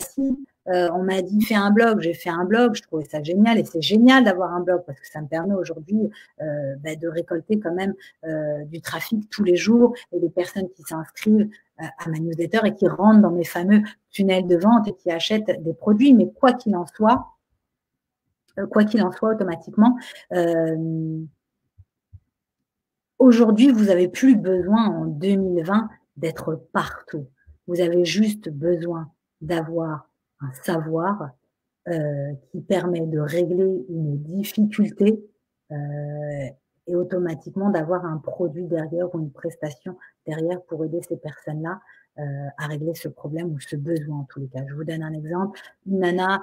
[SPEAKER 2] si on m'a dit fais un blog, j'ai fait un blog, je trouvais ça génial et c'est génial d'avoir un blog parce que ça me permet aujourd'hui de récolter quand même du trafic tous les jours et des personnes qui s'inscrivent à ma newsletter et qui rentrent dans mes fameux tunnels de vente et qui achètent des produits. Mais quoi qu'il en soit, automatiquement, aujourd'hui, vous n'avez plus besoin en 2020 d'être partout. Vous avez juste besoin d'avoir un savoir qui permet de régler une difficulté et automatiquement d'avoir un produit derrière ou une prestation derrière pour aider ces personnes-là à régler ce problème ou ce besoin en tous les cas. Je vous donne un exemple. Une nana,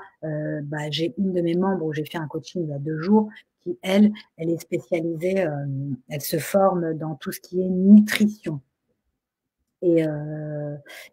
[SPEAKER 2] j'ai une de mes membres où j'ai fait un coaching il y a 2 jours qui, elle est spécialisée, elle se forme dans tout ce qui est nutrition. Et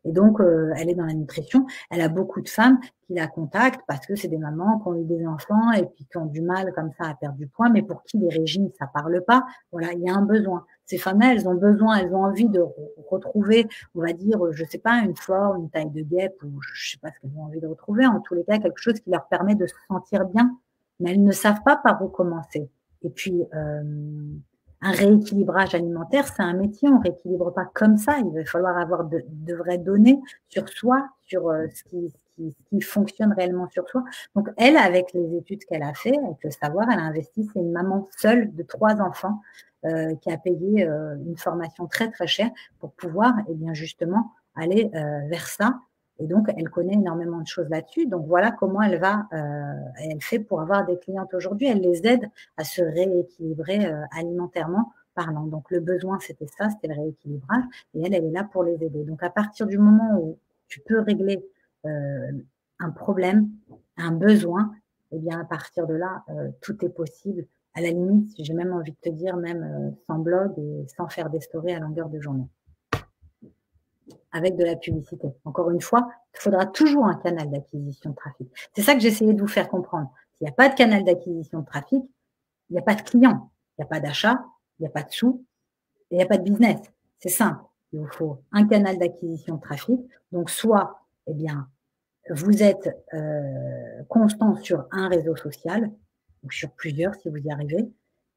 [SPEAKER 2] donc, elle est dans la nutrition. Elle a beaucoup de femmes qui la contactent parce que c'est des mamans qui ont eu des enfants et puis qui ont du mal comme ça à perdre du poids, mais pour qui les régimes, ça parle pas. Voilà, il y a un besoin. Ces femmes-là, elles ont besoin, elles ont envie de retrouver, on va dire, je sais pas, une forme, une taille de guêpe ou je sais pas ce qu'elles ont envie de retrouver. En tous les cas, quelque chose qui leur permet de se sentir bien, mais elles ne savent pas par où commencer. Et puis, un rééquilibrage alimentaire, c'est un métier, on ne rééquilibre pas comme ça. Il va falloir avoir de vraies données sur soi, sur ce qui fonctionne réellement sur soi. Donc, elle, avec les études qu'elle a fait, avec le savoir, elle a investi. C'est une maman seule de 3 enfants qui a payé une formation très, très chère pour pouvoir, eh bien, justement, aller vers ça. Et donc, elle connaît énormément de choses là-dessus. Donc, voilà comment elle fait pour avoir des clientes aujourd'hui. Elle les aide à se rééquilibrer alimentairement parlant. Donc le besoin, c'était ça, c'était le rééquilibrage, et elle est là pour les aider. Donc à partir du moment où tu peux régler un problème, un besoin, eh bien à partir de là, tout est possible. À la limite, j'ai même envie de te dire, même sans blog et sans faire des stories à longueur de journée, avec de la publicité. Encore une fois, il faudra toujours un canal d'acquisition de trafic. C'est ça que j'essayais de vous faire comprendre. S'il n'y a pas de canal d'acquisition de trafic, il n'y a pas de clients, il n'y a pas d'achat, il n'y a pas de sous, et il n'y a pas de business. C'est simple. Il vous faut un canal d'acquisition de trafic. Donc, soit, eh bien, vous êtes constant sur un réseau social, ou sur plusieurs si vous y arrivez.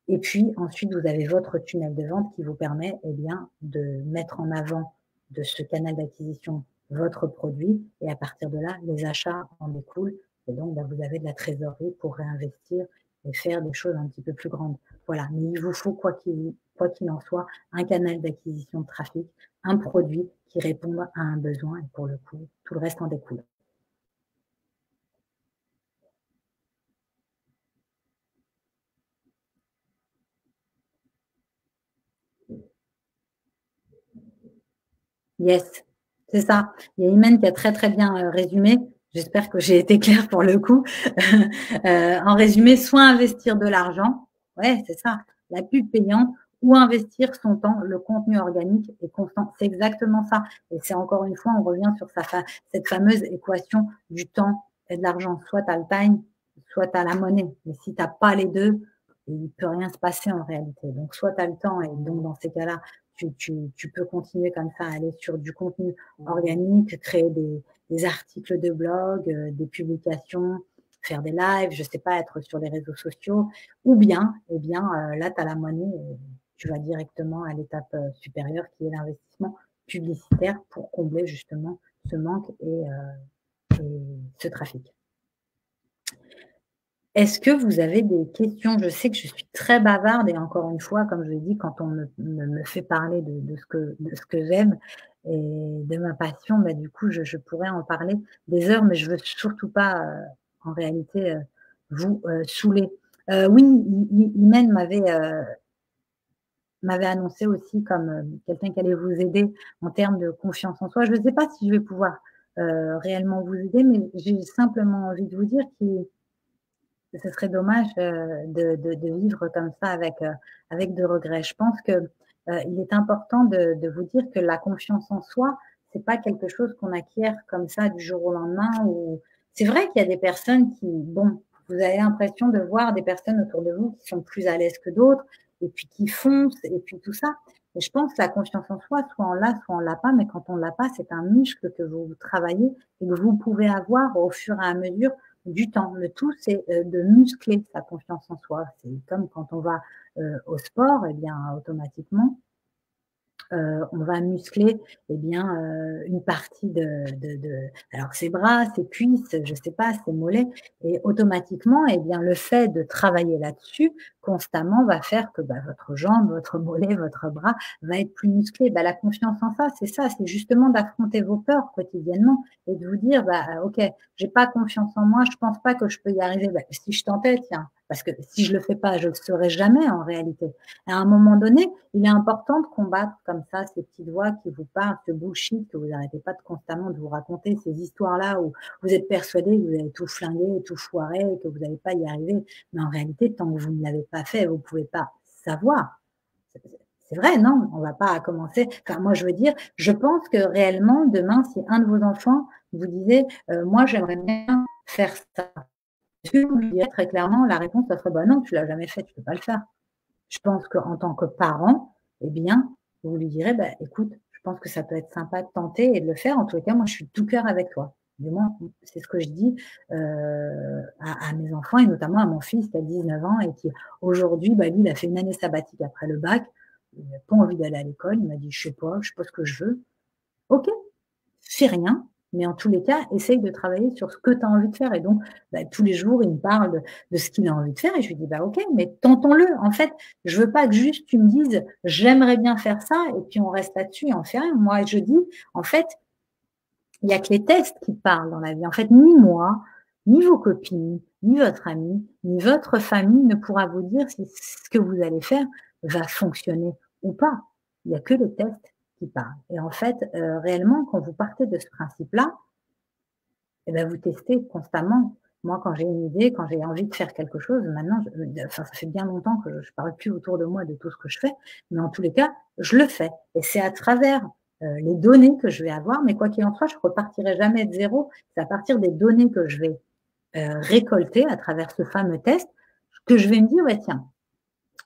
[SPEAKER 2] Et puis, ensuite, vous avez votre tunnel de vente qui vous permet, eh bien, de mettre en avant de ce canal d'acquisition votre produit. Et à partir de là, les achats en découlent. Et donc, vous avez de la trésorerie pour réinvestir et faire des choses un petit peu plus grandes. Voilà. Mais il vous faut, quoi qu'il en soit, un canal d'acquisition de trafic, un produit qui répond à un besoin. Et pour le coup, tout le reste en découle. Yes, c'est ça. Il y a Imen qui a très, très bien résumé. J'espère que j'ai été claire pour le coup. En résumé, soit investir de l'argent, ouais, c'est ça, la pub payante, ou investir son temps, le contenu organique et constant. C'est exactement ça. Et c'est encore une fois, on revient sur cette fameuse équation du temps et de l'argent. Soit tu as le time, soit tu as la monnaie. Mais si tu n'as pas les deux, il ne peut rien se passer en réalité. Donc, soit tu as le temps, et donc dans ces cas-là, tu peux continuer comme ça, aller sur du contenu organique, créer des articles de blog, des publications, faire des lives, je sais pas, être sur les réseaux sociaux, ou bien, eh bien, là, tu as la monnaie et tu vas directement à l'étape supérieure qui est l'investissement publicitaire pour combler justement ce manque et ce trafic. Est-ce que vous avez des questions? Je sais que je suis très bavarde et encore une fois, comme je l'ai dit, quand on me fait parler de ce que j'aime et de ma passion, bah, du coup, je pourrais en parler des heures, mais je veux surtout pas, en réalité, vous, saouler. Oui, Imen m'avait annoncé aussi comme, quelqu'un qui allait vous aider en termes de confiance en soi. Je ne sais pas si je vais pouvoir, réellement vous aider, mais j'ai simplement envie de vous dire ce serait dommage, de vivre comme ça avec de regrets. Je pense que, il est important de vous dire que la confiance en soi, c'est pas quelque chose qu'on acquiert comme ça du jour au lendemain ou c'est vrai qu'il y a des personnes qui bon, vous avez l'impression de voir des personnes autour de vous qui sont plus à l'aise que d'autres et puis qui foncent et puis tout ça. Mais je pense que la confiance en soi, soit on l'a, soit on l'a pas, mais quand on l'a pas, c'est un muscle que vous travaillez et que vous pouvez avoir au fur et à mesure du temps. Le tout, c'est de muscler sa confiance en soi. C'est comme quand on va au sport, et bien automatiquement, on va muscler eh bien, une partie alors ses bras, ses cuisses, je sais pas, ses mollets et automatiquement, eh bien, le fait de travailler là-dessus constamment va faire que, bah, votre jambe, votre mollet, votre bras va être plus musclé. Bah, la confiance en ça, c'est justement d'affronter vos peurs quotidiennement et de vous dire: «Bah, OK, j'ai pas confiance en moi, je pense pas que je peux y arriver». Bah, si je tentais, tiens, parce que si je le fais pas, je le saurais jamais en réalité. À un moment donné, il est important de combattre comme ça ces petites voix qui vous parlent, ce bullshit que vous n'arrêtez pas de constamment de vous raconter, ces histoires-là où vous êtes persuadé que vous avez tout flingué, tout foiré, que vous n'allez pas y arriver. Mais en réalité, tant que vous ne l'avez pas fait, vous ne pouvez pas savoir. C'est vrai, non? On va pas commencer enfin, moi, je veux dire, je pense que réellement, demain, si un de vos enfants vous disait: «Moi, j'aimerais bien faire ça», est-ce que vous lui direz très clairement la réponse, ça serait: «Bah non, tu l'as jamais fait, tu peux pas le faire». Je pense qu'en tant que parent, eh bien, vous lui direz: «Bah, écoute, je pense que ça peut être sympa de tenter et de le faire. En tous les cas, moi, je suis de tout cœur avec toi». Du moins, c'est ce que je dis, à mes enfants et notamment à mon fils qui a 19 ans et qui aujourd'hui, bah, lui, il a fait une année sabbatique après le bac. Il a pas envie d'aller à l'école. Il m'a dit: je sais pas ce que je veux». OK, fais rien, mais en tous les cas, essaye de travailler sur ce que tu as envie de faire et donc, bah, tous les jours, il me parle de ce qu'il a envie de faire et je lui dis: «Bah, OK, mais tentons-le». En fait, je veux pas que juste tu me dises: «J'aimerais bien faire ça» et puis on reste là-dessus et on fait rien. Moi, je dis: «En fait, il y a que les tests qui parlent dans la vie. En fait, ni moi, ni vos copines, ni votre ami, ni votre famille ne pourra vous dire si ce que vous allez faire va fonctionner ou pas. Il y a que les tests qui parlent et en fait, réellement, quand vous partez de ce principe-là, et ben vous testez constamment. Moi, quand j'ai une idée, quand j'ai envie de faire quelque chose, maintenant, enfin, ça fait bien longtemps que je parle plus autour de moi de tout ce que je fais, mais en tous les cas, je le fais et c'est à travers, les données que je vais avoir, mais quoi qu'il en soit, je repartirai jamais de zéro. C'est à partir des données que je vais, récolter à travers ce fameux test, que je vais me dire: «Ouais, tiens,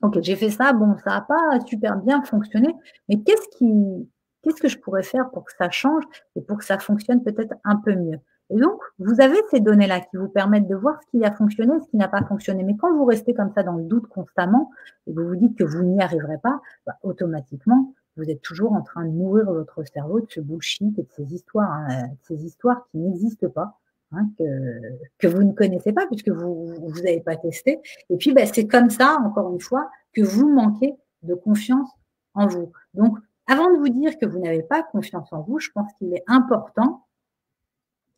[SPEAKER 2] OK, j'ai fait ça, bon, ça a pas super bien fonctionné, mais qu'est-ce que je pourrais faire pour que ça change et pour que ça fonctionne peut-être un peu mieux?» Et donc, vous avez ces données-là qui vous permettent de voir ce qui a fonctionné et ce qui n'a pas fonctionné. Mais quand vous restez comme ça dans le doute constamment et que vous vous dites que vous n'y arriverez pas, bah, automatiquement, vous êtes toujours en train de nourrir votre cerveau de ce bullshit et de ces histoires, hein, de ces histoires qui n'existent pas, hein, que vous ne connaissez pas puisque vous avez pas testé et puis, bah, c'est comme ça, encore une fois, que vous manquez de confiance en vous. Donc, avant de vous dire que vous n'avez pas confiance en vous, je pense qu'il est important,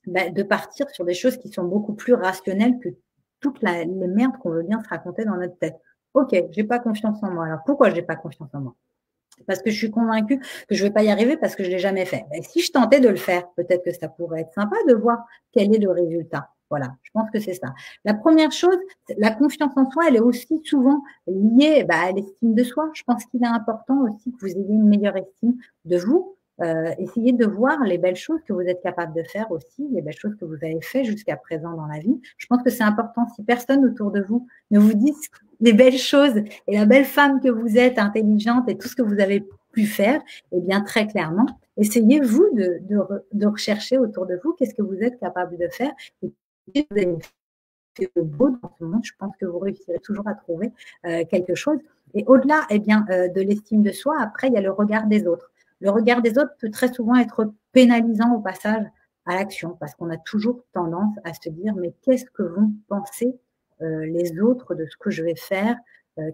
[SPEAKER 2] bah, de partir sur des choses qui sont beaucoup plus rationnelles que toutes les merdes qu'on veut bien se raconter dans notre tête. OK, j'ai pas confiance en moi. Alors pourquoi j'ai pas confiance en moi? Parce que je suis convaincue que je vais pas y arriver parce que je l'ai jamais fait. Et si je tentais de le faire, peut-être que ça pourrait être sympa de voir quel est le résultat. Voilà, je pense que c'est ça. La première chose, la confiance en soi, elle est aussi souvent liée, bah, à l'estime de soi. Je pense qu'il est important aussi que vous ayez une meilleure estime de vous. Essayez de voir les belles choses que vous êtes capable de faire aussi, les belles choses que vous avez fait jusqu'à présent dans la vie. Je pense que c'est important. Si personne autour de vous ne vous dit les belles choses et la belle femme que vous êtes, intelligente et tout ce que vous avez pu faire, eh bien, très clairement, essayez, vous, de rechercher autour de vous qu'est-ce que vous êtes capable de faire. Et si vous avez fait de beau dans ce monde, je pense que vous réussirez toujours à trouver quelque chose. Et au-delà, eh bien, de l'estime de soi, après, il y a le regard des autres. Le regard des autres peut très souvent être pénalisant au passage à l'action, parce qu'on a toujours tendance à se dire, mais qu'est-ce que vont penser les autres de ce que je vais faire,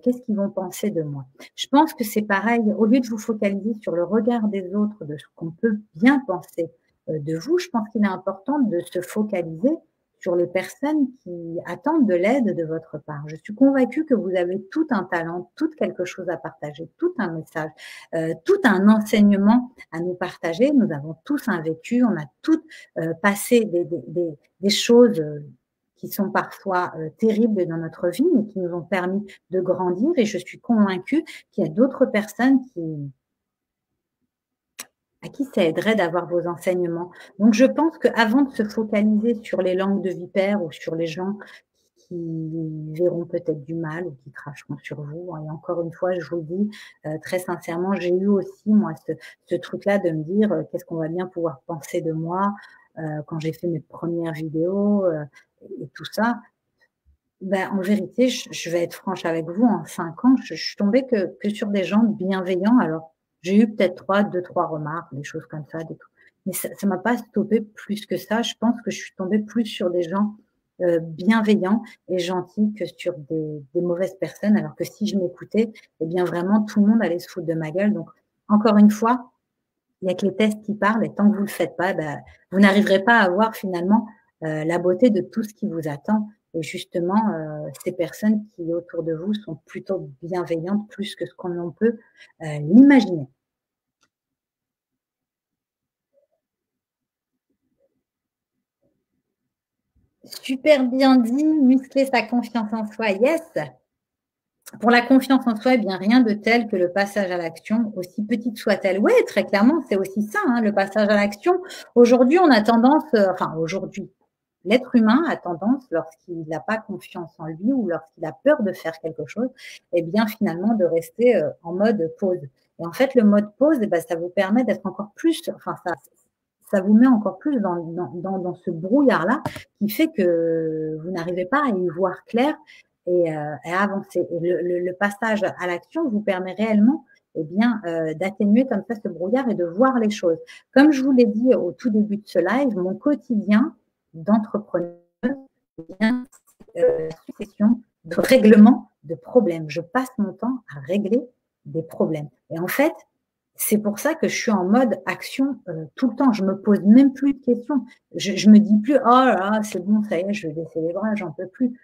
[SPEAKER 2] qu'est-ce qu'ils vont penser de moi? Je pense que c'est pareil, au lieu de vous focaliser sur le regard des autres, de ce qu'on peut bien penser, de vous, je pense qu'il est important de se focaliser sur les personnes qui attendent de l'aide de votre part. Je suis convaincue que vous avez tout un talent, tout quelque chose à partager, tout un message, tout un enseignement à nous partager. Nous avons tous un vécu, on a toutes, passé des choses, qui sont parfois terribles dans notre vie, mais qui nous ont permis de grandir. Et je suis convaincue qu'il y a d'autres personnes à qui ça aiderait d'avoir vos enseignements. Donc, je pense qu'avant de se focaliser sur les langues de vipères ou sur les gens qui verront peut-être du mal ou qui cracheront sur vous, et encore une fois, je vous le dis très sincèrement, j'ai eu aussi, moi, ce truc-là de me dire qu'est-ce qu'on va bien pouvoir penser de moi quand j'ai fait mes premières vidéos et tout ça. Ben, en vérité, je vais être franche avec vous, en 5 ans, je suis tombée que sur des gens bienveillants. Alors, j'ai eu peut-être 2-3 remarques, des choses comme ça, des trucs, mais ça m'a pas stoppée plus que ça. Je pense que je suis tombée plus sur des gens, bienveillants et gentils que sur des mauvaises personnes. Alors que si je m'écoutais, eh bien, vraiment, tout le monde allait se foutre de ma gueule. Donc, encore une fois, il y a que les tests qui parlent et tant que vous le faites pas, bah, vous n'arriverez pas à voir finalement, la beauté de tout ce qui vous attend et justement, ces personnes qui autour de vous sont plutôt bienveillantes plus que ce qu'on en peut, l'imaginer. Super bien dit, muscler sa confiance en soi, yes! Pour la confiance en soi, eh bien, rien de tel que le passage à l'action, aussi petite soit-elle. Oui, très clairement, c'est aussi ça, hein, le passage à l'action. Aujourd'hui, on a tendance, enfin aujourd'hui, l'être humain a tendance, lorsqu'il n'a pas confiance en lui ou lorsqu'il a peur de faire quelque chose, eh bien, finalement, de rester en mode pause. Et en fait, le mode pause, eh ben, ça vous permet d'être encore plus, enfin, ça vous met encore plus dans ce brouillard-là qui fait que vous n'arrivez pas à y voir clair et à avancer. Et le passage à l'action vous permet réellement eh bien, d'atténuer comme ça ce brouillard et de voir les choses. Comme je vous l'ai dit au tout début de ce live, mon quotidien d'entrepreneur, eh bien, c'est succession de règlements de problèmes. Je passe mon temps à régler des problèmes. Et en fait, c'est pour ça que je suis en mode action tout le temps. Je me pose même plus de questions. Je me dis plus, oh là là, c'est bon, ça y est, je vais baisser les bras, j'en peux plus.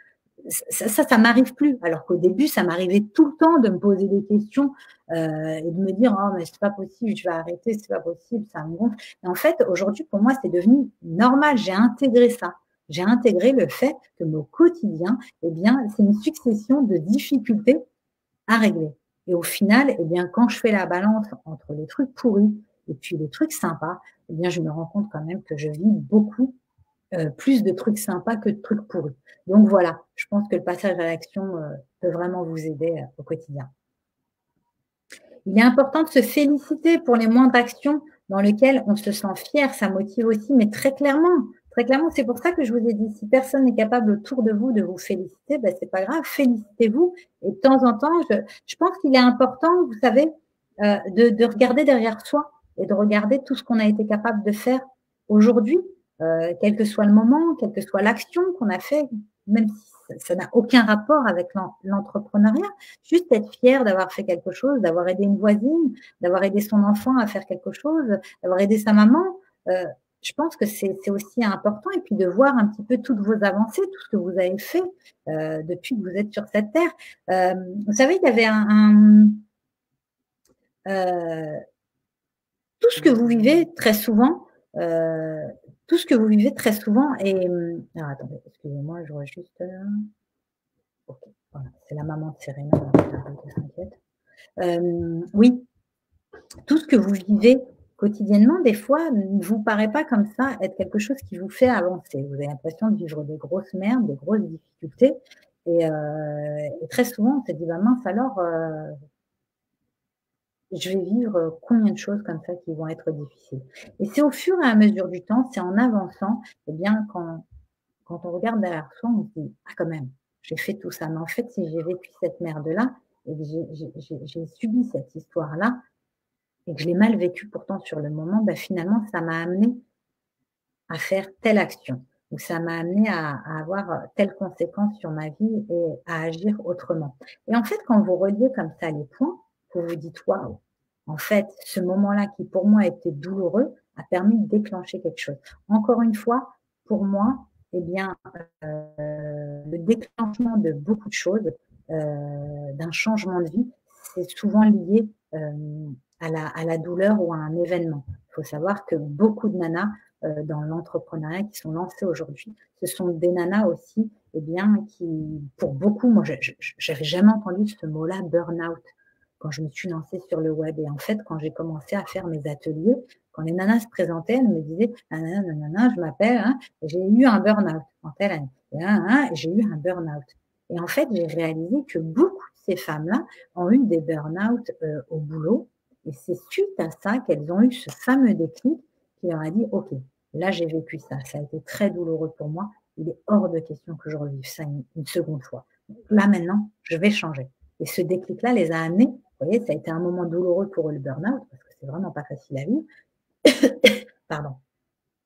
[SPEAKER 2] Ça m'arrive plus. Alors qu'au début, ça m'arrivait tout le temps de me poser des questions et de me dire, oh, mais c'est pas possible, je vais arrêter, c'est pas possible, ça me gonfle. Et en fait, aujourd'hui, pour moi, c'est devenu normal. J'ai intégré ça. J'ai intégré le fait que mon quotidien, eh bien, c'est une succession de difficultés à régler. Et au final, eh bien, quand je fais la balance entre les trucs pourris et puis les trucs sympas, eh bien, je me rends compte quand même que je vis beaucoup plus de trucs sympas que de trucs pourris. Donc voilà, je pense que le passage à l'action peut vraiment vous aider au quotidien. Il est important de se féliciter pour les moindres actions dans lesquelles on se sent fier, ça motive aussi, mais très clairement, c'est pour ça que je vous ai dit, si personne n'est capable autour de vous de vous féliciter, ben c'est pas grave, félicitez-vous. Et de temps en temps, je pense qu'il est important, vous savez, de regarder derrière soi et de regarder tout ce qu'on a été capable de faire aujourd'hui, quel que soit le moment, quelle que soit l'action qu'on a fait, même si ça n'a aucun rapport avec l'entrepreneuriat. Juste être fier d'avoir fait quelque chose, d'avoir aidé une voisine, d'avoir aidé son enfant à faire quelque chose, d'avoir aidé sa maman. Je pense que c'est aussi important. Et puis de voir un petit peu toutes vos avancées, tout ce que vous avez fait depuis que vous êtes sur cette terre. Vous savez, il y avait tout ce que vous vivez très souvent, tout ce que vous vivez très souvent et alors attendez, excusez-moi, je vois juste, OK, voilà, c'est la maman de Serena, qui s'inquiète. Oui, tout ce que vous vivez quotidiennement, des fois, ne vous paraît pas comme ça être quelque chose qui vous fait avancer. Vous avez l'impression de vivre des grosses merdes, des grosses difficultés et très souvent, on se dit: «Bah mince alors, je vais vivre combien de choses comme ça qui vont être difficiles». Et c'est au fur et à mesure du temps, c'est en avançant, eh bien, quand on regarde derrière soi, on se dit: «Ah quand même, j'ai fait tout ça, mais en fait, si j'ai vécu cette merde-là et que j'ai subi cette histoire-là et que je l'ai mal vécue pourtant sur le moment, bah, finalement, ça m'a amené à faire telle action ou ça m'a amené à avoir telle conséquence sur ma vie et à agir autrement». Et en fait, quand vous reliez comme ça les points, vous vous dites: «Waouh, en fait, ce moment-là qui pour moi était douloureux a permis de déclencher quelque chose». Encore une fois, pour moi, eh bien, le déclenchement de beaucoup de choses, d'un changement de vie, c'est souvent lié, à la douleur ou à un événement. Il faut savoir que beaucoup de nanas, dans l'entrepreneuriat qui sont lancées aujourd'hui, ce sont des nanas aussi, eh bien, qui pour beaucoup, moi j'avais jamais entendu ce mot-là burn-out quand je me suis lancée sur le web et en fait, quand j'ai commencé à faire mes ateliers, quand les nanas se présentaient, elles me disaient: «Nanana, nanana, je m'appelle, hein, j'ai eu un burn-out en telle année et nanana, j'ai eu un burn-out». Et en fait, j'ai réalisé que beaucoup de ces femmes-là ont eu des burn-out, au boulot et c'est suite à ça qu'elles ont eu ce fameux déclic qui leur a dit: «OK, là j'ai vécu ça, ça a été très douloureux pour moi, il est hors de question que je revive ça une seconde fois. Donc là maintenant, je vais changer». Et ce déclic-là les a amenés, vous voyez, ça a été un moment douloureux pour eux le burn-out parce que c'est vraiment pas facile à vivre. Pardon.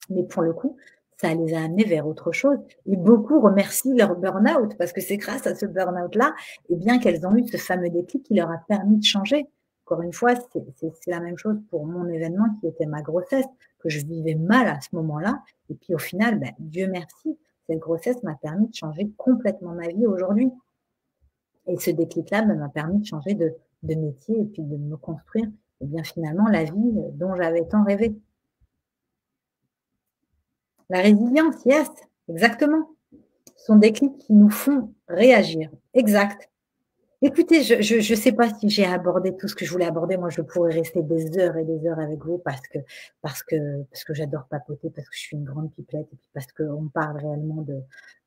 [SPEAKER 2] Mais pour le coup, ça les a amenés vers autre chose et beaucoup remercient leur burn-out parce que c'est grâce à ce burn-out-là, eh bien, qu'elles ont eu ce fameux déclic qui leur a permis de changer. Encore une fois, c'est la même chose pour mon événement qui était ma grossesse, que je vivais mal à ce moment-là et puis au final, ben, Dieu merci, cette grossesse m'a permis de changer complètement ma vie aujourd'hui et ce déclic-là, ben, m'a permis de changer de métier et puis de me construire, eh bien, finalement, la vie dont j'avais tant rêvé. La résilience, yes, exactement. Ce sont des clics qui nous font réagir. Exact. Écoutez, je sais pas si j'ai abordé tout ce que je voulais aborder. Moi, je pourrais rester des heures et des heures avec vous parce que j'adore papoter, parce que je suis une grande pipelette et puis parce qu'on parle réellement de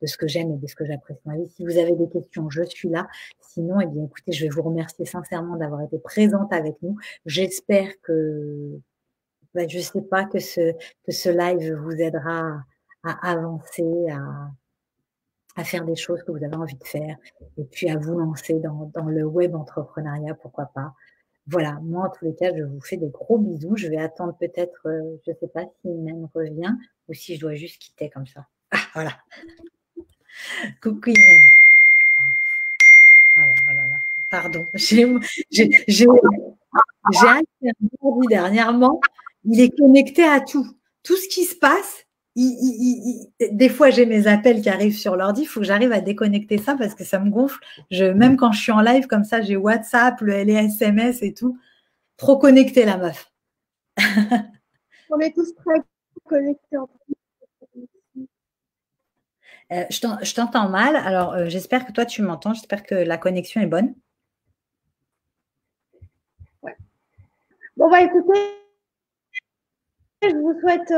[SPEAKER 2] ce que j'aime et de ce que j'apprécie dans la vie. Si vous avez des questions, je suis là. Sinon, eh bien, écoutez, je vais vous remercier sincèrement d'avoir été présente avec nous. J'espère que, bah, je sais pas, que ce live vous aidera à avancer, à faire des choses que vous avez envie de faire et puis à vous lancer dans le web entrepreneuriat, pourquoi pas. Voilà, moi en tous les cas, je vous fais des gros bisous. Je vais attendre peut-être, je ne sais pas si Imen revient ou si je dois juste quitter comme ça. Ah voilà, coucou Imen. Oh là là là là. Pardon, j'ai un ordi dernièrement, il est connecté à tout. Tout ce qui se passe, des fois j'ai mes appels qui arrivent sur l'ordi, il faut que j'arrive à déconnecter ça parce que ça me gonfle. Même quand je suis en live comme ça, j'ai WhatsApp, les SMS et tout. Trop connecté la meuf.
[SPEAKER 1] On est tous très connectés entre nous.
[SPEAKER 2] Je t'entends mal, alors j'espère que toi tu m'entends, j'espère que la connexion est bonne.
[SPEAKER 1] Ouais. Bon, bah écoutez, je vous souhaite